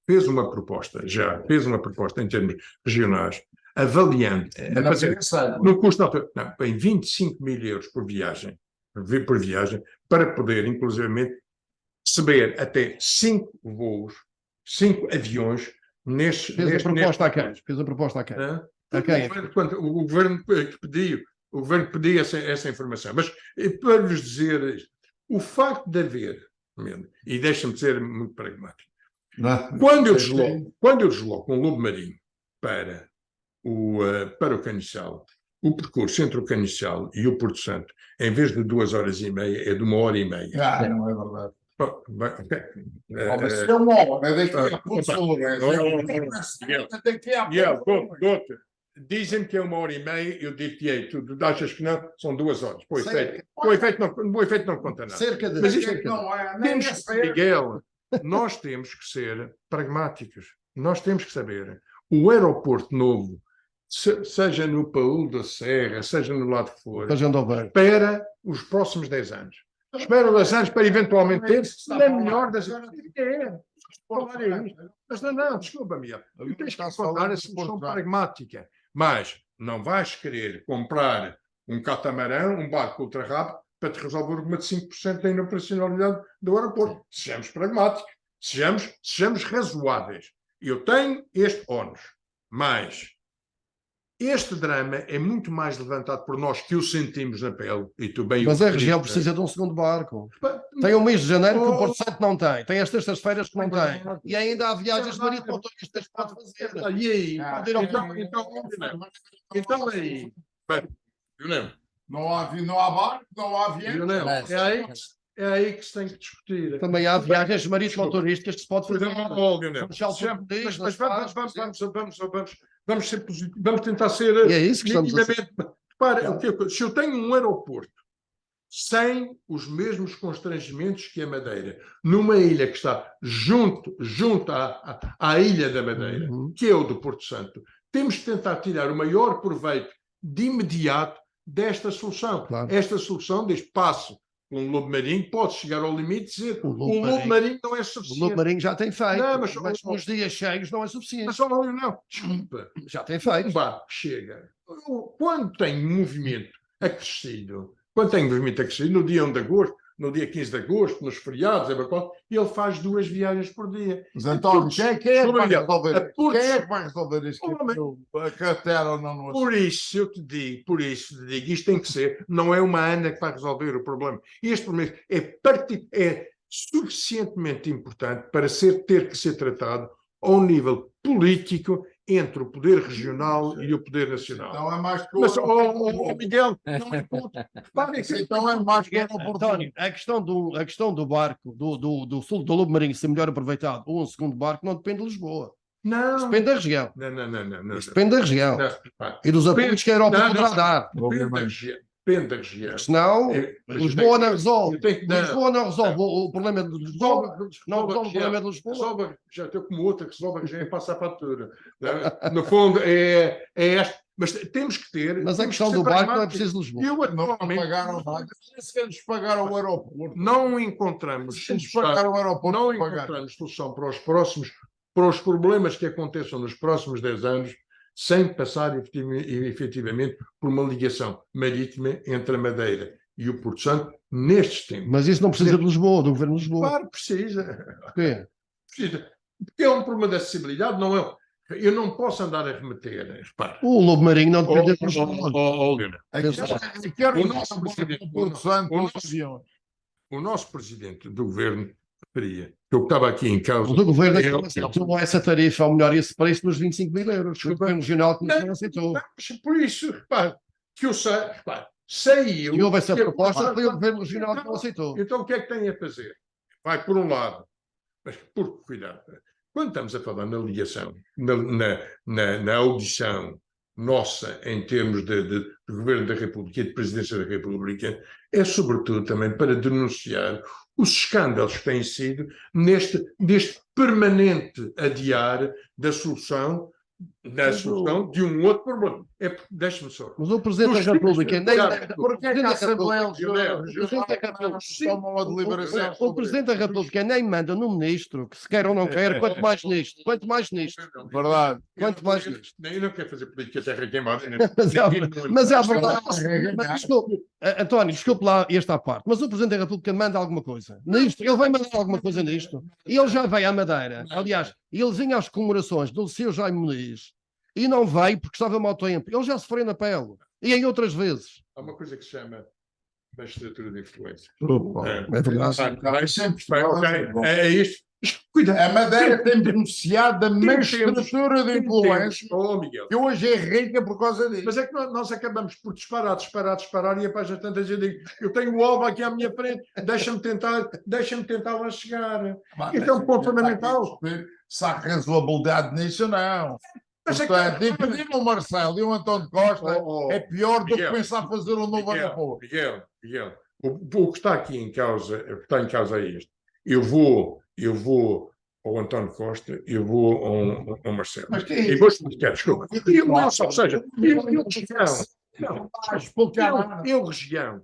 fez uma proposta em termos regionais, avaliando, no custo em 25 mil euros por viagem, para poder, inclusivamente, receber até 5 voos, 5 aviões neste. Fez a proposta a quem? A quem? O governo que pediu essa informação. Mas para vos dizer isto, o facto de haver, e deixa-me ser muito pragmático, quando eu desloco um Lobo Marinho para o Caniçal, o percurso entre o Caniçal e o Porto Santo, em vez de 2 horas e meia, é de 1 hora e meia. Não é verdade. Mas se é uma hora, daqui a Porto Santo. Dizem que é 1 hora e meia, eu digo-te, tu achas que não? São 2 horas. O efeito não conta nada. Cerca de. Mas isto Miguel, nós temos que ser pragmáticos. Nós temos que saber. O aeroporto novo, seja no Paúl da Serra, seja no lado que for, espera os próximos 10 anos. Espera 10 anos para eventualmente ter, na melhor das... Mas não, desculpa, Miguel. Tens que contar a solução pragmática. Mas não vais querer comprar um catamarã, um barco ultra rápido, para te resolver uma de 5% da inoperacionalidade do aeroporto. Sejamos pragmáticos. Sejamos razoáveis. Eu tenho este ónus. Mas Este drama é muito mais levantado por nós que o sentimos na pele, e tu bem Mas o a região referiste, precisa de um segundo barco. Pá, Tem o mês de janeiro que o Oh, Porto Santo não tem. Tem as terças-feiras que não tem. verdade. E ainda há viagens É marítimas verdade. turistas que pode fazer. E aí? Pode ir ao Então aí. Bem, Lionel, Não há barco, não há avião. Lionel, é aí que se tem que discutir. Também há viagens marítimas turísticas que se pode fazer. Lionel, Funchal sempre- português, mas nas vamos ser vamos tentar ser E é isso que estamos a minimamente. Repara, se eu tenho um aeroporto sem os mesmos constrangimentos que a Madeira, numa ilha que está junto à Ilha da Madeira, Uhum. que é o do Porto Santo, temos que tentar tirar o maior proveito de imediato desta solução. Claro. Esta solução deste passo um lobo marinho pode chegar ao limite e dizer O o lobo lobo marinho não é O Lobo suficiente. Marinho já tem feito. Não, mas mas- nos dias cheios não é suficiente. Mas só não, desculpa. Já tem Um feito. barco chega. Quando tem movimento acrescido, no dia 1 de agosto, no dia 15 de agosto, nos feriados, ele faz 2 viagens por dia. Mas António, quem é que vai resolver A isto? Porto- Quem é que vai resolver isto? Que a terra não nos... Por isso eu te digo, isto tem que ser, não é uma Ana que vai resolver o problema. Este problema é suficientemente importante para ter que ser tratado ao nível político entre o poder regional e o poder nacional. Não é mais que Mas, Miguel, não é ponto. Repare que Então é mais que António, a questão do barco, do sul do Lobo Marinho ser melhor aproveitado ou um segundo barco não depende de Lisboa. Isso não. depende da região. Não. Isso depende da região. Não, repare. E dos apoios que a Europa Não, poderá não. dar. Depende da região. Senão, Mas Lisboa não resolve. eu tenho que- não. Lisboa não resolve o problema de Lisboa. Não resolve o problema de Lisboa. Resolve, já estou como outra que resolve a região e passa a fatura. No fundo, é esta. Mas temos que ter. Mas a temos questão que do ser barco não é pragmáticos. preciso de Lisboa. Eu não atualmente pagaram nada. Se eles pagaram o aeroporto. não encontramos Se eles solução. pagaram o aeroporto, Não pagaram. encontramos solução para os problemas que aconteçam nos próximos 10 anos sem passar efetivamente por uma ligação marítima entre a Madeira e o Porto Santo nestes tempos. Mas isso não precisa de Lisboa, do governo de Lisboa. Claro, precisa. Porquê? Porque é um problema de acessibilidade, não é? Eu não posso andar a remeter, repare. O Lobo Marinho não depende de Lisboa. Leonel, O nosso presidente, Porto Santo, o os nosso- aviões. o nosso presidente do governo referia que eu estava aqui em causa. Mas o governo é- aceitou essa tarifa, ou melhor, esse preço dos 25 mil euros. O governo regional que não aceitou. Mas por isso, repare, que eu sei, repare, sei eu. E houve essa que- proposta, foi o governo regional que não aceitou. Então o que é que tem a fazer? Vai por um lado, mas por cuidado. Quando estamos a falar na ligação, na audição nossa em termos de Governo da República e de Presidência da República, é sobretudo também para denunciar os escândalos que têm sido deste permanente adiar da solução de um outro problema. Deixa-me só. Mas o Presidente da República nem... Porque é que a Assembleia Leonel, toma uma deliberação O Presidente da República nem manda no Ministro, que se quer ou não quer, quanto mais nisto. Quanto mais nisto. Verdade. Quanto mais nisto. Eu não quero fazer política terra queimada. Mas é a verdade. Mas desculpe, António, desculpe lá esta parte, mas o Presidente da República manda alguma coisa nisto, ele vai mandar alguma coisa nisto, e ele já veio à Madeira, aliás, ele vinha às comemorações do seu Jaime Muniz, e não veio porque estava mau tempo, ele já sofreu na pele, e em outras vezes. Há uma coisa que se chama magistratura de influência. É verdade. É isto. Cuidado. A Madeira tem beneficiado da magistratura de influência, Oh, Miguel. que hoje é rica por causa disso. Mas é que nós acabamos por disparar, e a página tanta gente diz, eu tenho o alvo aqui à minha frente, deixa-me tentar lá chegar. Isso é um ponto fundamental. Se há razoabilidade nisso, não. Mas é que- Portanto, impedir o Marcelo e o António Costa é pior do que Miguel, pensar fazer um novo aeroporto. Miguel, o que está aqui em causa, o que está em causa é isto. Eu vou ao António Costa, eu vou ao Marcelo. Mas que é E isso? vou explicar, desculpa. Ou seja, eu região, Não vai explicar nada. eu região,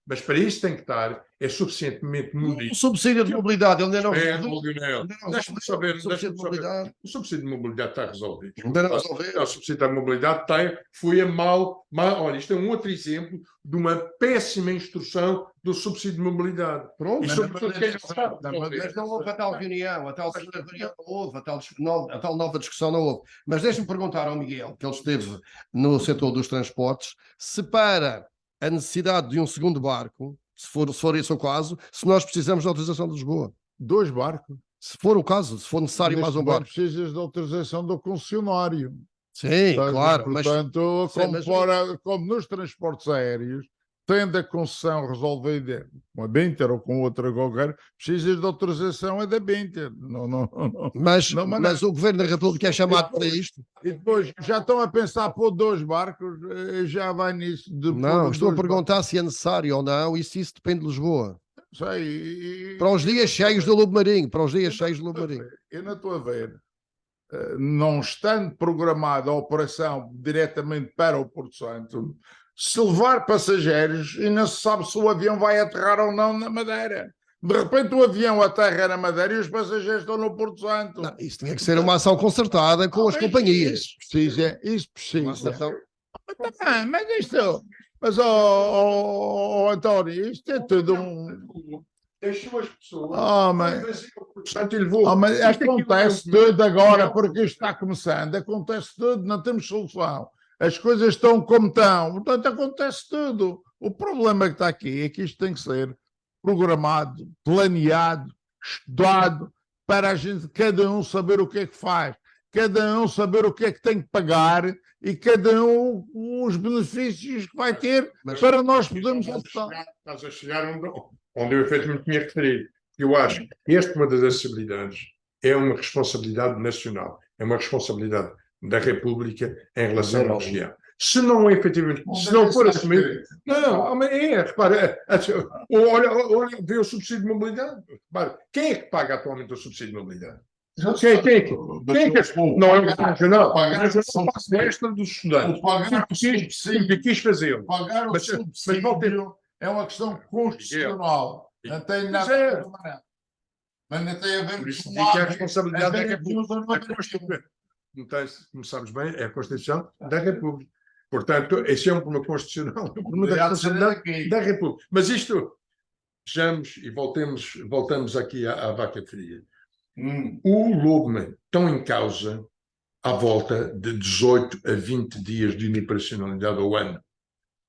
Mas para isso tem que estar, é suficientemente O munido. subsídio de mobilidade, ele ainda não É, resolveu. Lionel, Ainda não deixa-me resolveu saber, o subsídio de mobilidade. o subsídio de mobilidade está resolvido. Ainda não resolveu. O subsídio de mobilidade foi a mal. Olha, isto é um outro exemplo de uma péssima instrução do subsídio de mobilidade. Pronto, E mas sobretudo quem não sabe mas resolver. não houve a tal reunião, a tal segunda reunião não houve, a tal nova discussão não houve. Mas deixe-me perguntar ao Miguel, que ele esteve no setor dos transportes, se para a necessidade de um segundo barco, se for esse o caso, se nós precisamos de autorização de Lisboa. 2 barcos. Se for o caso, se for necessário mais Neste um momento barco. precisas de autorização do concessionário. Sim, Estás a ver? claro, mas Portanto, Sim, mas- como nos transportes aéreos, tendo a concessão resolvida com a Binter ou com outra qualquer, precisas de autorização é da Binter. mas o Governo da República é chamado para isto. E depois já estão a pensar pôr 2 barcos, já vai nisso. De Não, pôr estou a 2 perguntar se é necessário ou não e se isso depende de Lisboa. barcos. Sei, Para os dias cheios do Lobo Marinho, para os dias cheios do Lobo Marinho. eu não estou a ver. Não estando programada a operação diretamente para o Porto Santo, se levar passageiros e não se sabe se o avião vai aterrar ou não na Madeira. De repente o avião aterra na Madeira e os passageiros estão no Porto Santo. Não, isso tinha que ser uma ação concertada com as companhias. Isso precisa. Uma ação- Mas isto... Mas, António, isto é tudo um... Deixou as pessoas. Mas Portanto, ele levou. mas acontece tudo agora, porque isto está começando. Acontece tudo, não temos solução. As coisas estão como estão. Portanto, acontece tudo. O problema que está aqui é que isto tem que ser programado, planeado, estudado, para a gente, cada um saber o que é que faz, cada um saber o que é que tem que pagar e cada um os benefícios que vai ter para nós podermos optar. Estás a chegar onde eu efetivamente tinha referido. Eu acho que uma das acessibilidades é uma responsabilidade nacional, é uma responsabilidade da República em relação à região. Se não efetivamente, se não for assumido, não, repara, olha, vê o subsídio de mobilidade, repara, quem é que paga atualmente o subsídio de mobilidade? Quem é que não é o nacional, pagar o extra dos estudantes, porque quis fazê-lo. Pagar o Mas subsídio é uma questão constitucional. Não tem nada a ver com nada. Mas não tem a ver Por isso com digo que é a nada. responsabilidade da República. Como sabes bem, é a Constituição da República. Portanto, esse é um problema constitucional, um problema da responsabilidade da República. Mas isto, vejamos e voltamos aqui à vaca fria. O Lobo estão em causa à volta de 18 a 20 dias de inoperacionalidade ao ano.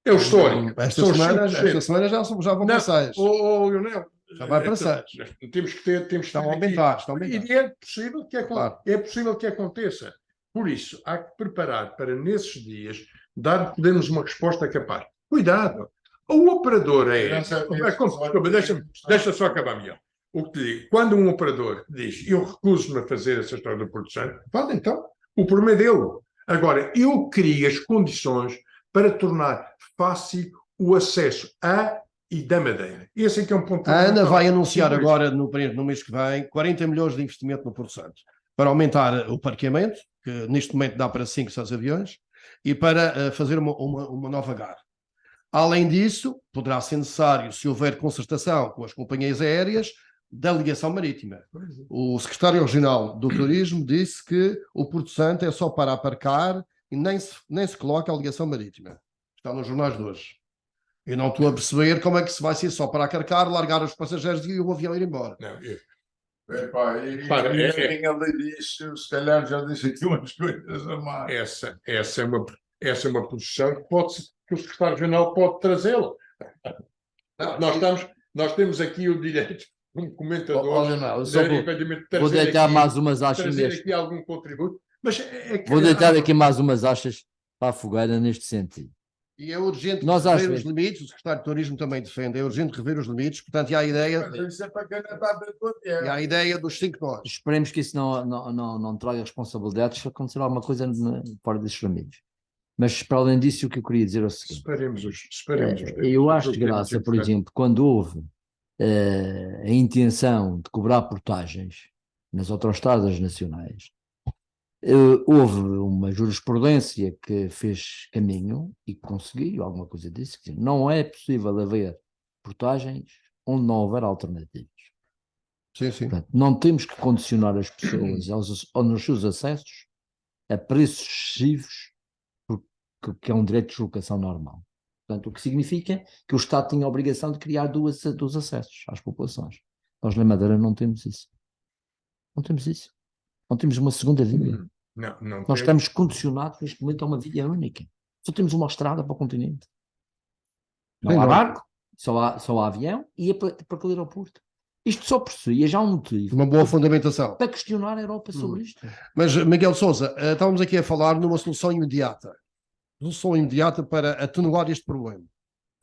É o histórico. Esta semana já vão para 6. Lionel, Já vai para 6. Temos que ter Estão a aumentar. E é possível Claro. que aconteça. Por isso, há que preparar para, nesses dias, darmos uma resposta capaz. Cuidado! O operador deixa só acabar, Miguel. O que te digo, quando um operador diz eu recuso-me a fazer essa história da produção, vale então. O problema é dele. Agora, eu crio as condições para tornar fácil o acesso a e da Madeira. Esse é que é um ponto. A Ana vai anunciar agora, no mês que vem, 40 milhões de investimento no Porto Santo, para aumentar o parqueamento, que neste momento dá para 5, 6 aviões, e para fazer uma nova GAR. Além disso, poderá ser necessário, se houver concertação com as companhias aéreas, da ligação marítima. O secretário regional do Turismo disse que o Porto Santo é só para aparcar e nem se coloca a ligação marítima. Está nos jornais de hoje. Eu não estou a perceber como é que se vai ser só para acarcar, largar os passageiros e o avião ir embora. Não, se calhar já disse aqui umas coisas a mais. Essa é uma posição que o secretário-geral pode trazê-la. Nós temos aqui o direito, como comentador, vou deitar mais umas achas trazer aqui algum contributo. Mas vou deitar aqui mais umas achas para a fogueira neste sentido. E é urgente rever os limites, o secretário de Turismo também defende, é urgente rever os limites, portanto, e há a ideia, e há a ideia dos 5 nós. Esperemos que isso não traga responsabilidades se acontecer alguma coisa fora desses limites. Mas, para além disso, o que eu queria dizer é o seguinte. Esperemos. Eu acho de graça, por exemplo, quando houve a intenção de cobrar portagens nas autoestradas nacionais, houve uma jurisprudência que fez caminho e conseguiu alguma coisa disso. Não é possível haver portagens onde não houver alternativas. Sim, sim. Portanto, não temos que condicionar as pessoas nos seus acessos a preços excessivos, porque é um direito de deslocação normal. Portanto, o que significa que o Estado tinha a obrigação de criar dos acessos às populações. Nós na Madeira não temos isso. Não temos isso. Não temos uma segunda via. Não Nós estamos condicionados neste momento a uma via única. Só temos uma estrada para o continente. Não há barco, só há avião e é para aquele aeroporto. Isto só por si é já um motivo Uma boa fundamentação. para questionar a Europa sobre isto. Mas, Miguel Sousa, estávamos aqui a falar numa solução imediata. Solução imediata para atenuar este problema.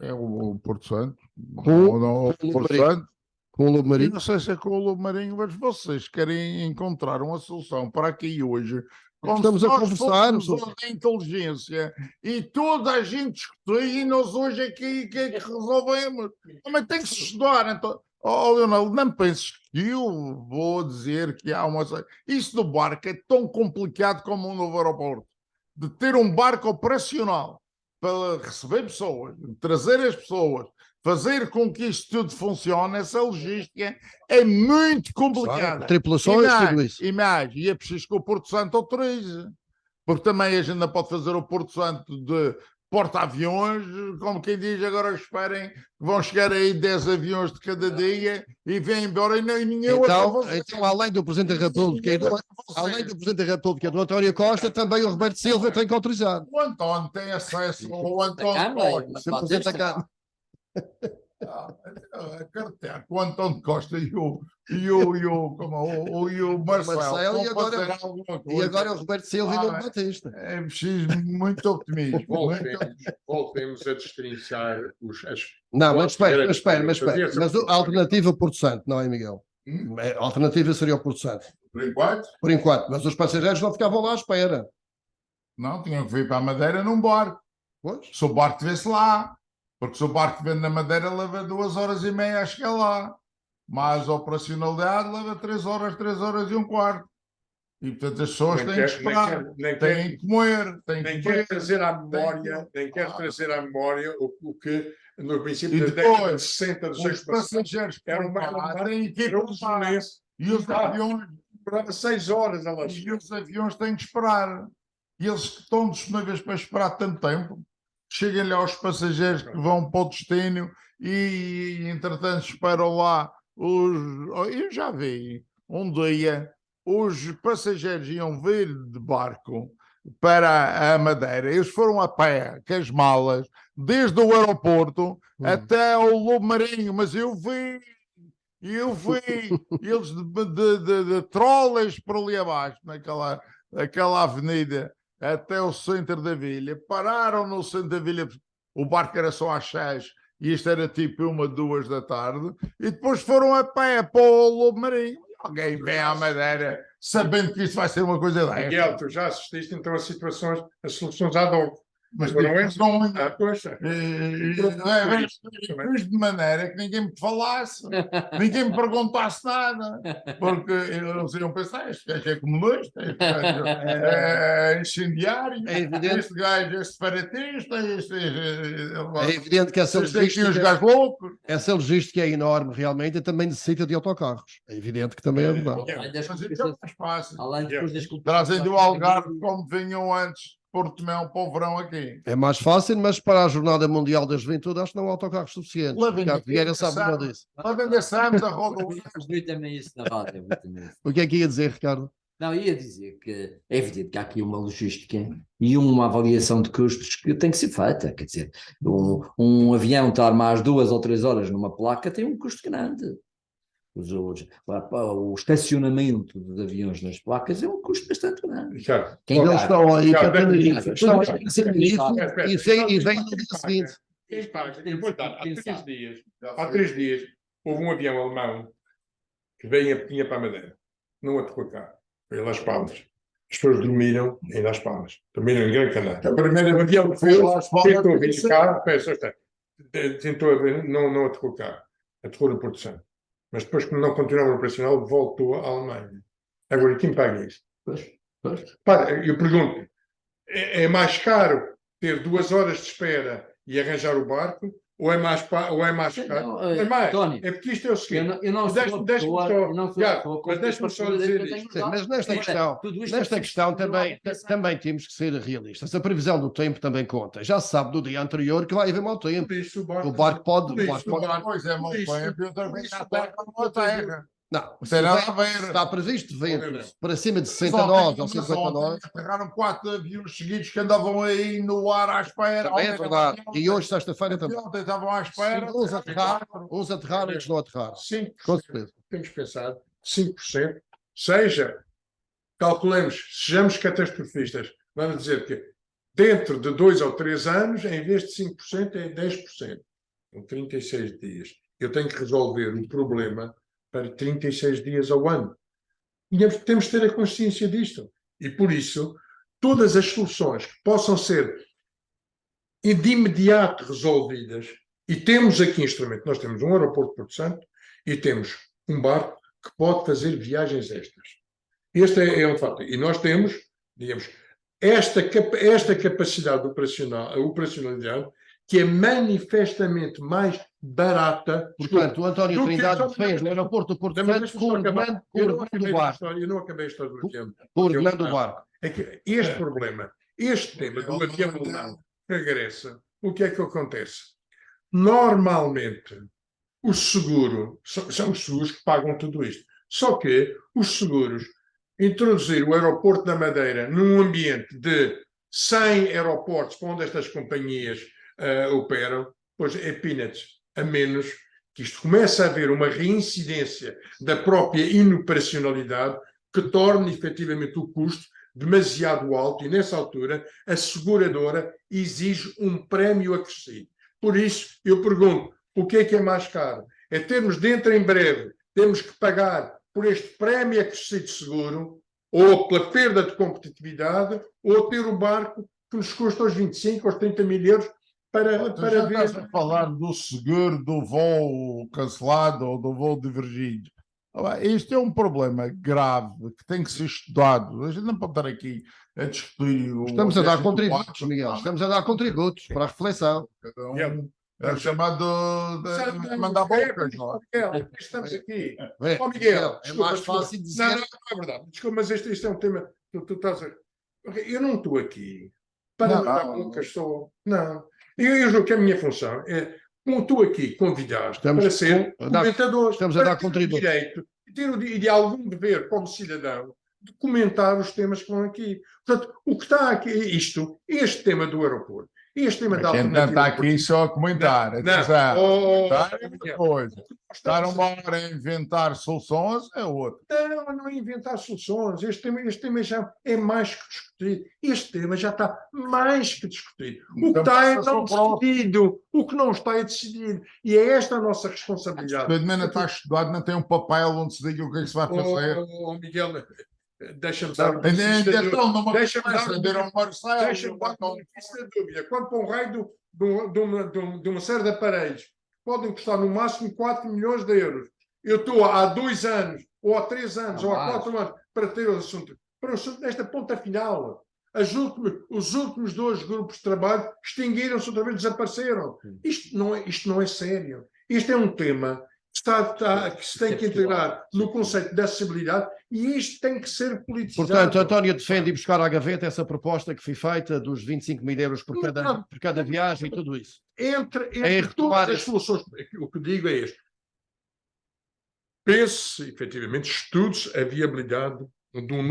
É o Porto Santo. Com Ou não, o o Porto Marinho. Santo. Com o Lobo Eu Marinho. não sei se é com o Lobo Marinho, mas vocês querem encontrar uma solução para aqui hoje. Como Estamos se a nós conversar. fôssemos onde a inteligência e toda a gente discutir e nós hoje aqui que resolvemos. Mas tem que se estudar. Então, Leonardo, não penses que eu vou dizer que há uma. Isso do barco é tão complicado como um novo aeroporto. De ter um barco operacional para receber pessoas, trazer as pessoas, fazer com que isto tudo funcione, essa logística é muito complicada. Tripulações, tudo isso. E é preciso que o Porto Santo autorize. Porque também a gente ainda pode fazer o Porto Santo de porta-aviões, como quem diz, agora esperem que vão chegar aí 10 aviões de cada dia e vêm embora e ninguém então, além do Presidente da República, além do Presidente da República, do António Costa, também o Roberto Silva tem que autorizar. O António tem acesso ao António Costa. O António Costa e o Marcelo e agora é o Roberto Silva e o Batista. É preciso muito optimismo. Voltemos a destrinçar Não, mas espera. Mas a alternativa Porto Santo, não é, Miguel? A alternativa seria o Porto Santo. Por enquanto? Por enquanto. Mas os passageiros não ficavam lá à espera. Não, tinham que vir para a Madeira num barco. Pois? Se o barco estivesse lá. Porque se o barco vem na Madeira, leva 2h30 a chegar lá. Mas a operacionalidade leva 3 horas e um quarto. E, portanto, as pessoas têm que esperar, têm que comer. Nem quer trazer à memória o que, no princípio das depois, décadas de 60, dos anos passageiros era têm que ir para e os aviões demorava 6 horas a lá e os aviões têm que esperar. E eles que estão disponíveis para esperar tanto tempo, cheguem-lhe aos passageiros que vão para o destino e, entretanto, esperam lá. Eu já vi um dia os passageiros iam vir de barco para a Madeira. Eles foram a pé, com as malas, desde o aeroporto até ao Lobo Marinho. Mas eu vi eles de trolas por ali abaixo, naquela avenida, até o centro da vila. Pararam no centro da vila, o barco era só às 6 e isto era tipo 1, 2 da tarde, e depois foram a pé para o Lobo Marinho. Alguém vem à Madeira sabendo que isto vai ser uma coisa dessa. Miguel, tu já assististe então a soluções ad hoc. Mas não é? Poxa. De maneira que ninguém me falasse, ninguém me perguntasse nada, porque eles iam pensar: este gajo é comunista, este gajo é incendiário, este gajo é separatista, é evidente que essa logística é enorme realmente e também necessita de autocarros. É evidente que também é verdade. Mas isso é mais fácil. Trazem do Algarve como vinham antes. Porto Mel para o verão aqui. É mais fácil, mas para a Jornada Mundial da Juventude acho que não há autocarros suficientes. Ricardo Vieira sabe melhor disso. Lá endereçamos a roda. também isso na rádio. O que é que ia dizer, Ricardo? Não, ia dizer que é evidente que há aqui uma logística e uma avaliação de custos que tem que ser feita. Quer dizer, um avião estar mais 2 ou 3 horas numa placa tem um custo grande. O estacionamento dos aviões nas placas é um custo bastante grande. Eles estão aí para Tenerife. Estão a Tenerife e vêm no dia seguinte. Há 3 dias houve um avião alemão que vinha para a Madeira. Não aterrou cá. Foi lá às Palmas. As pessoas dormiram em Las Palmas. Dormiram em Gran Canária. O primeiro avião que foi tentou vir cá, não aterrou cá. Aterrou no Porto Santo. Mas depois, como não continuava operacional, voltou à Alemanha. Agora, quem paga isso? Eu pergunto, é mais caro ter 2 horas de espera e arranjar o barco, ou é mais caro? Não, Não é mais. António, É porque isto é o seguinte. eu não Deixa-me sou deixa-me pessoa, só- eu não sou Já, pessoa mas deixa-me só dizer isto. Sim, mas nesta Agora, questão, tudo isto nesta é questão preciso também, pensar. também temos que ser realistas. A previsão do tempo também conta. Já se sabe do dia anterior que vai haver mau tempo. Por isso, O barco pode. por O isso, barco pode Pois é, por mau isso- tempo, e outra por vez isso a o terra barco não terra. não, Não tem nada a ver. está previsto Não, não. ventos para cima de Mas 60 ontem- nós ou mas 50 ontem nós. aterraram 4 aviões seguidos que andavam aí no ar à espera. Também é Ontem, verdade. ontem, E hoje, sexta-feira, também. ontem estavam à espera. Uns aterraram, outros não aterraram. 5%, Com certeza. temos que pensar, 5%, seja, calculemos, sejamos catastrofistas, vamos dizer que dentro de 2 ou 3 anos, em vez de 5%, é 10%. Com 36 dias. Eu tenho que resolver o problema para 36 dias ao ano. E temos de ter a consciência disto. E por isso, todas as soluções que possam ser de imediato resolvidas, e temos aqui instrumento, nós temos um aeroporto de Porto Santo e temos um barco que pode fazer viagens extras. Este é um fato. E nós temos, digamos, esta capacidade operacionalidade que é manifestamente mais barata. Portanto, o António do que- Trindade só- defende o aeroporto do Porto Mas Santo deixa-me com só o acabar. ordenamento do barco. Eu não acabei a história do avião. Com o ordenamento do barco. É que este problema, este tema do avião não regressa. O que é que acontece? Normalmente, o seguro, são os seguros que pagam tudo isto. Só que os seguros, introduzir o aeroporto da Madeira num ambiente de 100 aeroportos para onde estas companhias operam, pois é peanuts, a menos que isto comece a haver uma reincidência da própria inoperacionalidade que torne efetivamente o custo demasiado alto e, nessa altura, a seguradora exige um prémio acrescido. Por isso, eu pergunto, o que é mais caro? É termos dentro em breve, temos que pagar por este prémio acrescido de seguro, ou pela perda de competitividade, ou ter o barco que nos custa os 25, aos 30 mil euros para Já ver... estás a falar do seguro do voo cancelado ou do voo divergido. Isto é um problema grave que tem que ser estudado. A gente não pode estar aqui a discutir. Estamos a dar contributos, Miguel. Estamos a dar contributos para a reflexão. É o chamado de mandar bocas, não é? Estamos aqui. É, Miguel, é mais fácil dizer. Não, é verdade. Desculpa, mas este é um tema. Tu estás a... Eu não estou aqui para mandar bocas, sou. Não. Eu julgo que a minha função é, como estou aqui convidado para ser comentador, estamos a dar ter o contributo. direito e de algum dever como cidadão de comentar os temas que vão aqui. Portanto, o que está aqui, este tema do aeroporto, este tema da A gente não está aqui só a comentar. Comentar é outra coisa. Estar uma hora a inventar soluções é outra. Não é inventar soluções. Este tema já é mais que discutido. Este tema já está mais que discutido. O que está é não decidido. O que não está é decidido. E é esta a nossa responsabilidade. Pelo menos está estudado, não tem um papel onde se diga o que é que se vai fazer. Miguel, deixa-me dar dar uma dúvida. Quando para um raio de uma série de aparelhos podem custar no máximo 4 milhões de euros. Eu estou há 2 anos, ou há 3 anos, ou há 4 anos, para ter o assunto. Para o assunto desta ponta final. Os últimos 2 grupos de trabalho extinguiram-se outra vez, desapareceram. Isto não é sério. Isto é um tema que se tem que integrar no conceito de acessibilidade e isto tem que ser politizado. Portanto, António defende ir buscar à gaveta essa proposta que foi feita dos 25 mil euros por cada viagem e tudo isso. Entre todas as soluções, o que digo é este. Pense, efetivamente, estude a viabilidade do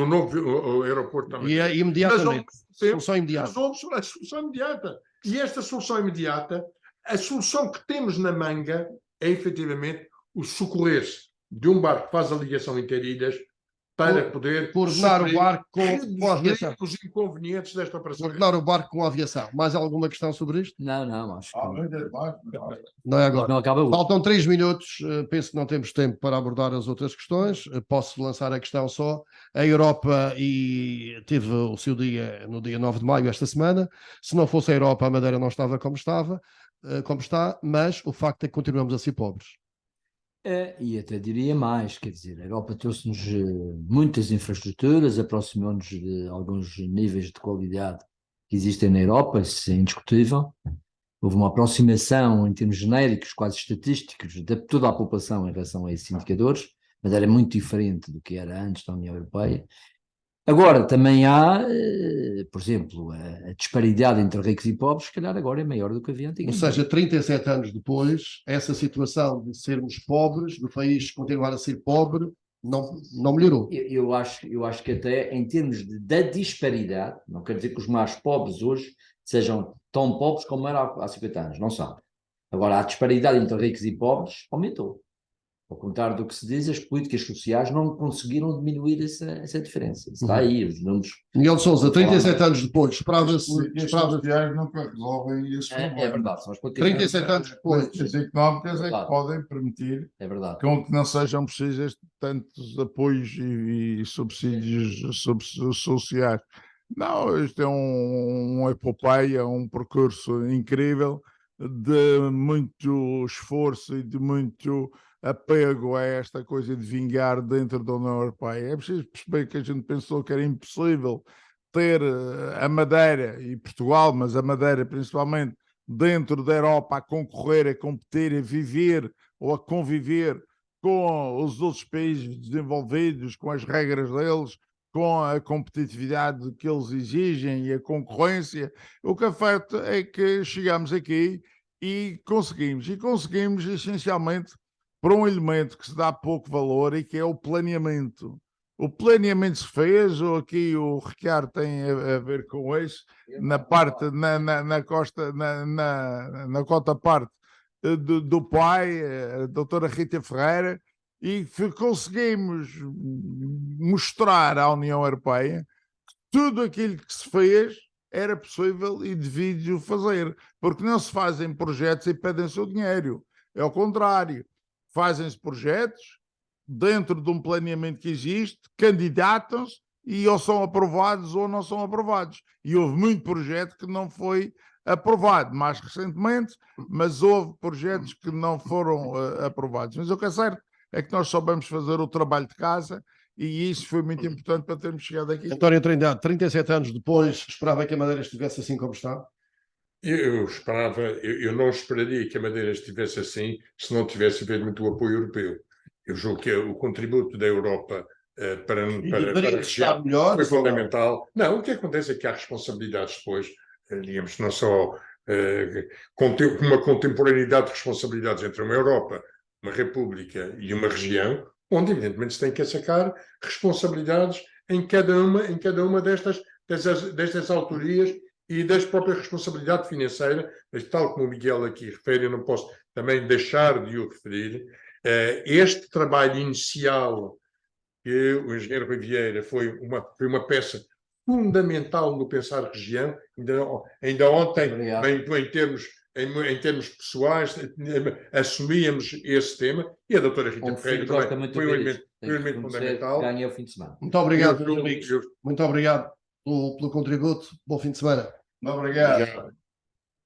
novo aeroporto também. E imediatamente. Solução imediata. A solução imediata. E esta solução imediata, a solução que temos na manga é, efetivamente, o socorrer-se de um barco que faz a ligação interilhas para poder coordenar o barco com a aviação. Os inconvenientes desta operação. Coordenar o barco com a aviação. Mais alguma questão sobre isto? Não, acho que não é agora. Não acaba Faltam 3 minutos. Penso que não temos tempo para abordar as outras questões. Posso lançar a questão só. A Europa teve o seu dia no dia 9 de maio, esta semana. Se não fosse a Europa, a Madeira não estava como está, mas o facto é que continuamos a ser pobres. E até diria mais, quer dizer, a Europa trouxe-nos muitas infraestruturas, aproximou-nos de alguns níveis de qualidade que existem na Europa, isso é indiscutível, houve uma aproximação em termos genéricos, quase estatísticos, de toda a população em relação a esses indicadores, mas era muito diferente do que era antes da União Europeia. Agora, também há, por exemplo, a disparidade entre ricos e pobres, se calhar agora é maior do que havia Ou antigamente. seja, 37 anos depois, essa situação de sermos pobres, do país continuar a ser pobre, não melhorou. Eu acho que até em termos da disparidade, não quer dizer que os mais pobres hoje sejam tão pobres como eram há 50 anos, não são. Agora, a disparidade entre ricos e pobres aumentou. Ao contrário do que se diz, as políticas sociais não conseguiram diminuir essa diferença. Está aí, os números. Miguel Sousa, 37 anos depois, As esperava-se. políticas sociais nunca resolvem esse problema. É verdade, são as políticas 37 anos depois. As económicas é que Verdade. podem permitir É verdade. com que não sejam precisos tantos apoios e subsídios sociais. Não, isto é uma epopeia, um percurso incrível de muito esforço e de muito apego a esta coisa de vingar dentro da União Europeia. É preciso perceber que a gente pensou que era impossível ter a Madeira e Portugal, mas a Madeira principalmente, dentro da Europa a concorrer, a competir, a viver ou a conviver com os outros países desenvolvidos, com as regras deles, com a competitividade que eles exigem e a concorrência. O que é facto é que chegamos aqui e conseguimos essencialmente por um elemento que se dá pouco valor e que é o planeamento. O planeamento se fez, ou aqui o Ricardo tem a ver com isso, na parte, na costa, na cota parte do pai, a doutora Rita Ferreira, e conseguimos mostrar à União Europeia que tudo aquilo que se fez era possível e devido fazer, porque não se fazem projetos e pedem-se o dinheiro, é ao contrário, fazem-se projetos dentro de um planeamento que existe, candidatam-se e ou são aprovados ou não são aprovados. E houve muito projeto que não foi aprovado, mais recentemente, mas houve projetos que não foram aprovados. Mas o que é certo é que nós soubemos fazer o trabalho de casa e isso foi muito importante para termos chegado aqui. António Trindade, 37 anos depois, esperava que a Madeira estivesse assim como está? Eu não esperaria que a Madeira estivesse assim se não tivesse havido muito apoio europeu. Eu julgo que o contributo da Europa para a região melhor, foi fundamental. Não, o que acontece é que há responsabilidades depois, digamos, não só uma contemporaneidade de responsabilidades entre uma Europa, uma República e uma região, onde evidentemente se tem que sacar responsabilidades em cada uma destas autorias e da própria responsabilidade financeira, mas tal como o Miguel aqui refere, eu não posso também deixar de o referir, este trabalho inicial que o engenheiro Rui Vieira foi uma peça fundamental no pensar região, ainda ontem, em termos pessoais, assumíamos esse tema, e a doutora Rita Ferreira também foi um elemento fundamental. Ganhei o fim de semana. Muito obrigado, meus amigos. Muito obrigado pelo contributo. Bom fim de semana. Obrigado.